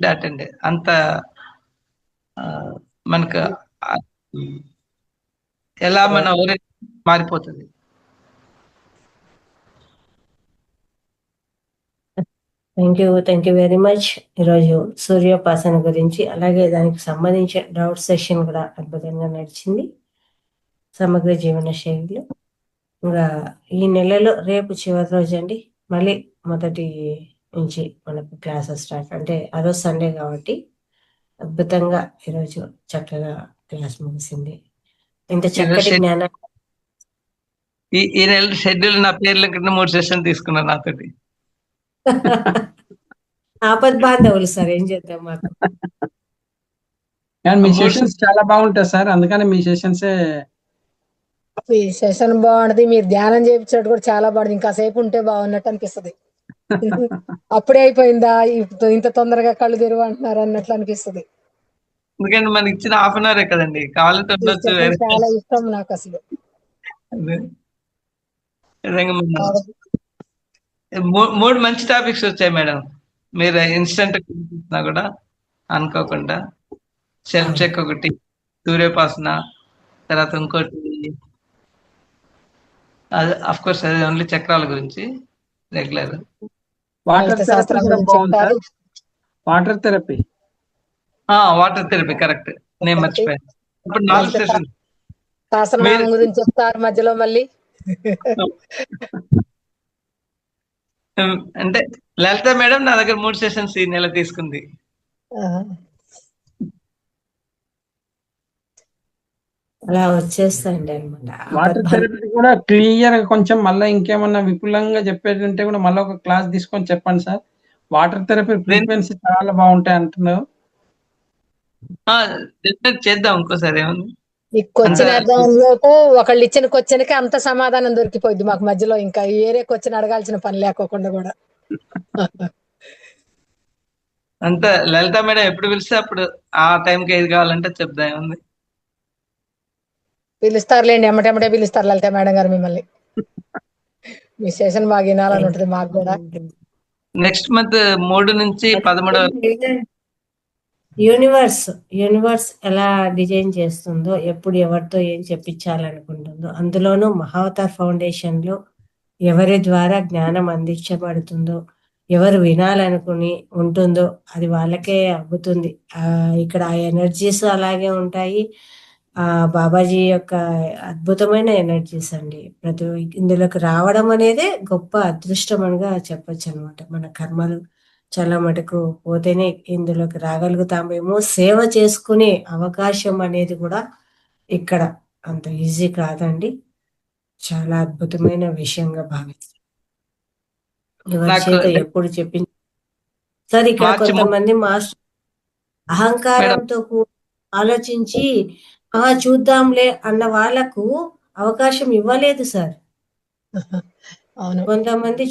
దాట్ అండి. అంత మనకు ఎలా మన మారిపోతుంది. Thank you very much. ఈరోజు సూర్యోపాసన గురించి అలాగే దానికి సంబంధించిన డౌట్ సెషన్ కూడా అద్భుతంగా నడిచింది. సమగ్ర జీవన శైలిలో ఇంకా ఈ నెలలో రేపు చివరి రోజు అండి, మళ్ళీ మొదటి నుంచి మనకు క్లాసెస్ స్టార్ట్. అంటే అదో సండే కాబట్టి అద్భుతంగా ఈరోజు చక్కగా క్లాస్ ముగిసింది. ఇంత చక్కటి జ్ఞానం ఈ నెల షెడ్యూల్ నా పేర్ల కింద 3 సెషన్ తీసుకున్నాను నాతోటి. ఆపద్ బాంధవులు సార్, ఏం చేద్దాం మాకు. కానీ మీ సెషన్స్ చాలా బాగుంటాయి సార్, అందుకని మీ సెషన్సే. ఈ సెషన్ బాగుంటది, మీరు ధ్యానం చేయించినట్టు కూడా చాలా బాగుంది. ఇంకా సేపు ఉంటే బాగున్నట్టు అనిపిస్తుంది. అప్పుడే అయిపోయిందా, ఇంత తొందరగా కళ్ళు తెరువు అంటున్నారు అన్నట్లు అనిపిస్తుంది. ఎందుకంటే మనకి ఇచ్చిన 1/2 hour కదండి, కావాలంటే చాలా ఇష్టం నాకు అసలు. మూడు మంచి టాపిక్స్ వచ్చాయి మేడం. మీరు ఇన్స్టెంట్ కూడా అనుకోకుండా సెల్ఫ్ చెక్ ఒకటి, సూర్యోపాసన, తర్వాత ఇంకోటి అది అఫ్ కోర్స్ అది ఓన్లీ చక్రాల గురించి regular. Water therapy water therapy correct, నేను మర్చిపోయాను. ఇప్పుడు 4 సెషన్ సహస్రనామం గురించి చెప్తారు మధ్యలో మళ్ళీ. అంటే లలిత మేడం నా దగ్గర 3 సెషన్స్ ఈ నెల తీసుకుంది. అలా వచ్చేస్తాండి అనమాట. వాటర్ థెరపీ కూడా క్లియర్ గా కొంచెం మళ్ళీ ఇంకేమన్నా విపులంగా చెప్పేటంటే కూడా మళ్ళీ ఒక క్లాస్ తీసుకొని చెప్పండి సార్. వాటర్ థెరపీ ఫ్రీక్వెన్సీ చాలా బాగుంటాయి అంటున్నారు. చేద్దాం ఇంకోసారి. ఏముంది, ఈ క్వశ్చన్ అర్థంలోపు ఒకళ్ళు ఇచ్చిన క్వశ్చన్ కి అంత సమాధానం దొరికిపోయింది మాకు మధ్యలో, ఇంకా ఏరే క్వశ్చన్ అడగాల్సిన పని లేకోకుండా కూడా. అంత లలిత మేడం ఎప్పుడు పిలిస్తే అప్పుడు ఆ టైంకి ఏది కావాలంటే చెప్దాం. ఏముంది, పిలుస్తారులేండి, ఎమ్మటెమ్మటే పిలుస్తారు లలిత మేడం గారు మిమ్మల్ని. మీ సెషన్ బాగా వినాలని ఉంటుంది మాకు కూడా. నెక్స్ట్ మంత్ 3 నుంచి 13 యూనివర్స్ ఎలా డిజైన్ చేస్తుందో, ఎప్పుడు ఎవరితో ఏం చెప్పించాలనుకుంటుందో, అందులోనూ మహావతార్ ఫౌండేషన్ లో ఎవరి ద్వారా జ్ఞానం అందించబడుతుందో, ఎవరు వినాలనుకుని ఉంటుందో అది వాళ్ళకే అబ్బుతుంది. ఇక్కడ ఆ ఎనర్జీస్ అలాగే ఉంటాయి. బాబాజీ యొక్క అద్భుతమైన ఎనర్జీస్ అండి. ప్రతి ఇందులోకి రావడం అనేదే గొప్ప అదృష్టం అనిగా చెప్పొచ్చు అనమాట. మన కర్మలు చాలా మటుకు పోతేనే ఇందులోకి రాగలుగుతామేమో. సేవ చేసుకునే అవకాశం అనేది కూడా ఇక్కడ అంత ఈజీ కాదండి. చాలా అద్భుతమైన విషయంగా భావిస్తాను. ఎవరి చేత ఎప్పుడు చెప్పింది సార్. ఇక్కడ కొంతమంది మాస్టర్ అహంకారంతో ఆలోచించి చూద్దాంలే అన్న వాళ్ళకు అవకాశం ఇవ్వలేదు సార్. కొంతమంది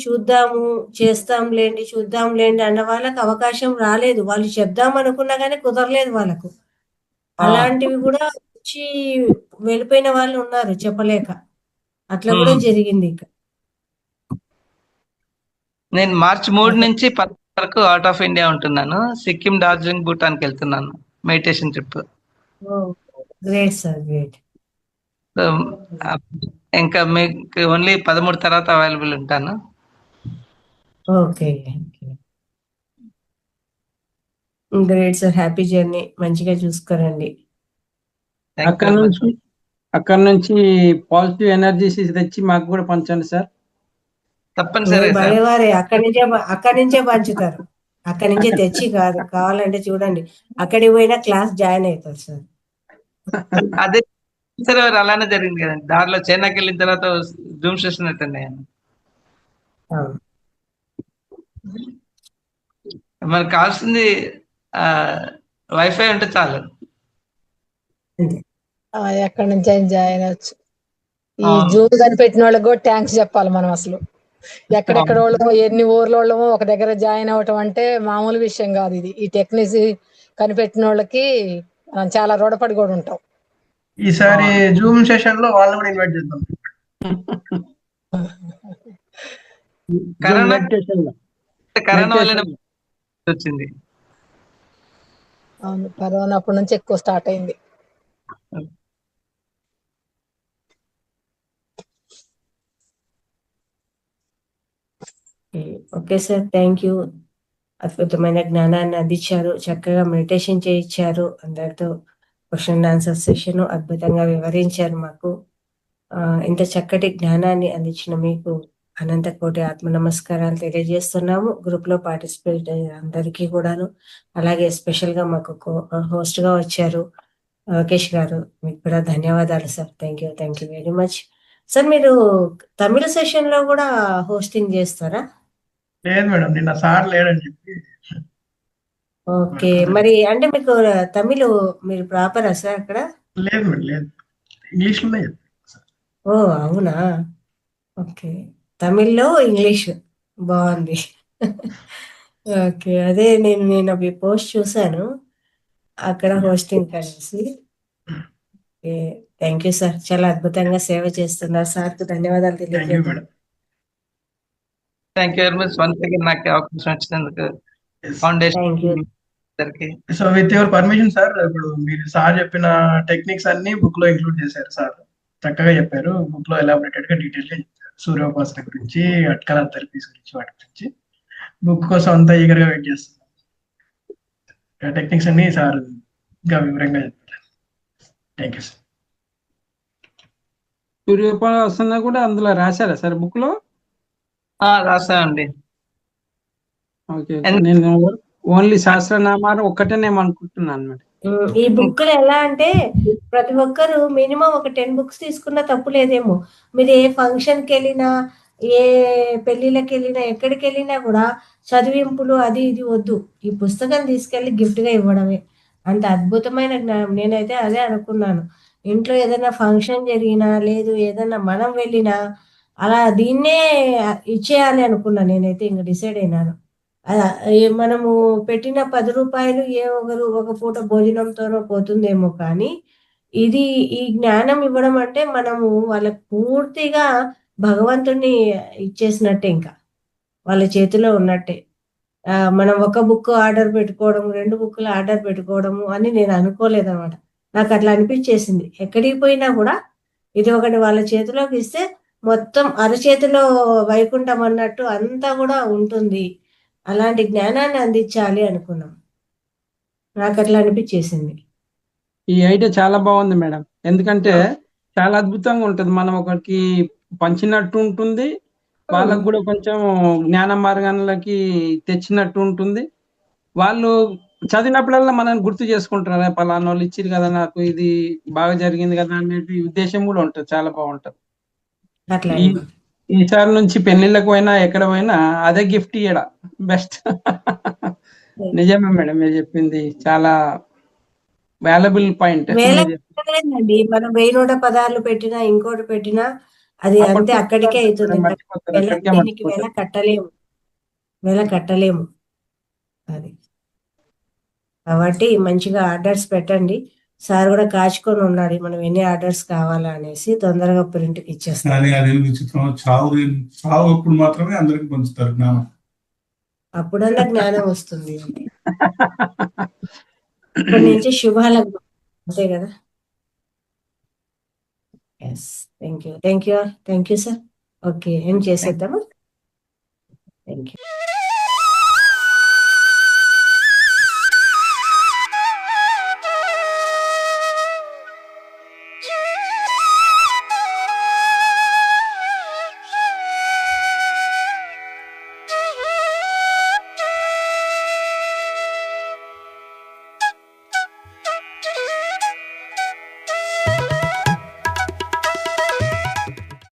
చూద్దాంలేండి అన్న వాళ్ళకి అవకాశం రాలేదు. వాళ్ళు చెప్దాం అనుకున్నా కానీ కుదరలేదు వాళ్ళకు. అలాంటివి కూడా వచ్చి వెళ్ళిపోయిన వాళ్ళు ఉన్నారు చెప్పలేక. అట్లా కూడా జరిగింది. ఇక్కడ నేను మార్చి 3 నుంచి 10 వరకు అవుట్ ఆఫ్ ఇండియా ఉంటున్నాను. సిక్కిం, డార్జిలింగ్, భూటాన్కి వెళ్తున్నాను meditation trip. Great sir, great. ఇంకా మీకు ఓన్లీ 13 తర్వాత అవైలబుల్ ఉంటాను. Okay, great sir. Happy journey, మంచిగా చూసుకోరండి. అక్కడ నుంచి పాజిటివ్ ఎనర్జీస్ తెచ్చి మాకు కూడా పంచండి సార్. తప్పనిసరి భలేవారే, అక్కడి నుంచే పంచుతారు. అక్కడి నుంచే తెచ్చి కాదు, కావాలంటే చూడండి అక్కడికి పోయినా క్లాస్ జాయిన్ అవుతారు సార్. అదే సరే, అలానే జరిగింది కదండి. దారిలో చైనాకి వెళ్ళిన తర్వాత జూమ్ సెషన్ అటెండ్ అయ్యాను. అవును. మనకు కావాల్సింది వైఫై ఉంటే చాలు. అంతే. ఎక్కడి నుంచి అయినా జాయిన్ అవ్వచ్చు. ఈ అవును. జూమ్ కనిపెట్టిన వాళ్ళకి కూడా థ్యాంక్స్ చెప్పాలి మనం అసలు. ఎక్కడెక్కడ అవును. వాళ్ళమో ఎన్ని ఊర్ల వాళ్ళమో ఒక దగ్గర జాయిన్ అవ్వటం అంటే మామూలు విషయం కాదు ఇది. ఈ టెక్నిక్స్ కనిపెట్టిన వాళ్ళకి మనం చాలా రుణపడి కూడా ఉంటాం. ఈసారి అవును. జూమ్ సెషన్ లో వాళ్ళని కూడా ఇన్వైట్ చేద్దాం. జూమ్ కరోనా మెడిటేషన్ లో కరోనా వల్లనే మెడిటేషన్ వచ్చింది. అవును, కరోనా అప్పటి నుంచి ఎక్కువ స్టార్ట్ అయింది. Okay sir, thank you. అద్భుతమైన జ్ఞానాన్ని అందించారు, చక్కగా మెడిటేషన్ చేయించారు, అందరితో క్వశ్చన్ అండ్ ఆన్సర్ సెషన్ అద్భుతంగా వివరించారు మాకు. ఇంత చక్కటి జ్ఞానాన్ని అందించిన మీకు అనంత కోటి ఆత్మ నమస్కారాలు తెలియజేస్తున్నాము. గ్రూప్ లో పార్టిసిపేట్ అయిన అందరికీ కూడాను, అలాగే స్పెషల్ గా మాకు హోస్ట్ గా వచ్చారు రాకేష్ గారు, మీకు కూడా ధన్యవాదాలు sir. Thank you very much. Sir, మీరు తమిళ సెషన్ లో కూడా హోస్టింగ్ చేస్తారా? లేదు మేడం, నిన్న సార్ లేడని చెప్పి. ఓకే, మరి అంటే మీకు తమిళ్ మీరు ప్రాపరా సార్ అక్కడ? లేదు మేడం, లేదు, ఇంగ్లీష్ లోనే చెప్పారు. ఓ అవునా, ఓకే. తమిళ్లో ఇంగ్లీష్ బాగుంది. ఓకే, అదే నేను అవి పోస్ట్ చూసాను అక్కడ హోస్టింగ్ కలిసి. థ్యాంక్ యూ సార్, చాలా అద్భుతంగా సేవ చేస్తున్నారు. సార్కు ధన్యవాదాలు థ్యాంక్ యూ తెలియజేద్దాం. Madam. Thank you very much once again నాకు అవకాశం వచ్చినందుకు. Foundation thank you. అందరికి so with your permission sir, ఇప్పుడు మీరు సార్ చెప్పిన టెక్నిక్స్ అన్ని బుక్ లో ఇంక్లూడ్ చేశారు సార్. చక్కగా చెప్పారు, బుక్ లో ఎలాబొరేటెడ్ గా డీటెయిల్ గా చెప్పారు. సూర్యోపాసన గురించి, అట్కల థెరపీస్ గురించి, వాటి గురించి. బుక్ కోసం అంతా ఈగర్ గా వెయిట్ చేస్తున్నాం. టెక్నిక్స్ అన్ని సార్ ఇంకా వివరంగా చెప్పారు. Thank you sir. సూర్యోపాసన కూడా అందులో రాశారా సార్ బుక్ లో? రాసామండి. ఓకే, నేను ఓన్లీ సహస్రనామాలు ఒక్కటేనేమో అనుకుంటున్నాను మేడం. ఈ బుక్ లో ఎలా అంటే ప్రతి ఒక్కరు మినిమం ఒక 10 బుక్స్ తీసుకున్నా తప్పు లేదేమో. మీరు ఏ ఫంక్షన్ కి వెళ్ళినా, ఏ పెళ్లిళ్ళకి వెళ్ళినా, ఎక్కడికి వెళ్ళినా కూడా చదివింపులు అది ఇది వద్దు, ఈ పుస్తకం తీసుకెళ్లి గిఫ్ట్ గా ఇవ్వడమే. అంత అద్భుతమైన జ్ఞానం. నేనైతే అదే అనుకున్నాను. ఇంట్లో ఏదైనా ఫంక్షన్ జరిగినా, లేదు ఏదైనా మనం వెళ్ళినా అలా దీన్నే ఇచ్చేయాలి అనుకున్నా. నేనైతే ఇంక డిసైడ్ అయినాను. మనము పెట్టిన 10 రూపాయలు ఒక పూట భోజనంతోనో పోతుందేమో కానీ, ఇది ఈ జ్ఞానం ఇవ్వడం అంటే మనము వాళ్ళకి పూర్తిగా భగవంతుడిని ఇచ్చేసినట్టే ఇంకా. వాళ్ళ చేతిలో ఉన్నట్టే. మనం ఒక బుక్ ఆర్డర్ పెట్టుకోవడం, 2 బుక్కులు ఆర్డర్ పెట్టుకోవడము అని నేను అనుకోలేదనమాట. నాకు అట్లా అనిపించేసింది. ఎక్కడికి పోయినా కూడా ఇది ఒకటి వాళ్ళ చేతిలోకి ఇస్తే మొత్తం అరచేతిలో వైకుంఠం అన్నట్టు అంతా కూడా ఉంటుంది. అలాంటి జ్ఞానాన్ని అందించాలి అనుకున్నాం. నాకు అట్లా అనిపించేసింది. ఈ ఐడియా చాలా బాగుంది మేడం, ఎందుకంటే చాలా అద్భుతంగా ఉంటుంది. మనం ఒకరికి పంచినట్టు ఉంటుంది, వాళ్ళకు కూడా కొంచెం జ్ఞాన మార్గాలకి తెచ్చినట్టు ఉంటుంది. వాళ్ళు చదివినప్పుడల్లా మనం గుర్తు చేసుకుంటారు, పలానా వాళ్ళు ఇచ్చిరు కదా నాకు, ఇది బాగా జరిగింది కదా అనేది ఉద్దేశం కూడా ఉంటుంది. చాలా బాగుంటది. అట్లా ఈ ఈసారి నుంచి పెళ్లిళ్ళకు పోయినా ఎక్కడ పోయినా అదే గిఫ్ట్ ఇయ్యడం బెస్ట్. నిజమే మేడం, మీరు చెప్పింది చాలా వాల్యుబుల్ పాయింట్. వేల కట్టలేదండి. మనం 1000 పదార్లు పెట్టినా, ఇంకోటి పెట్టినా అది అంతే అక్కడికే అవుతుంది. మర్చిపోతారు, అక్కడికే దీనికి వేల మర్చిపోతారు. కట్టలేము. అది కాబట్టి మంచిగా ఆర్డర్స్ పెట్టండి. సార్ కూడా కాచుకొని ఉన్నాడు, మనం ఎన్ని ఆర్డర్స్ కావాలా అనేసి తొందరగా ప్రింట్కి ఇచ్చేస్తాం. కానీ అది విచిత్రం, చావు అప్పుడు మాత్రమే అందరికి పంచుతారు జ్ఞానం. అప్పుడన్నా జ్ఞానం వస్తుంది. ఇప్పటి నుంచి శుభాలకు అంతే కదా. Yes, thank you sir. Okay, ఏం చేసేద్దాము. Thank you.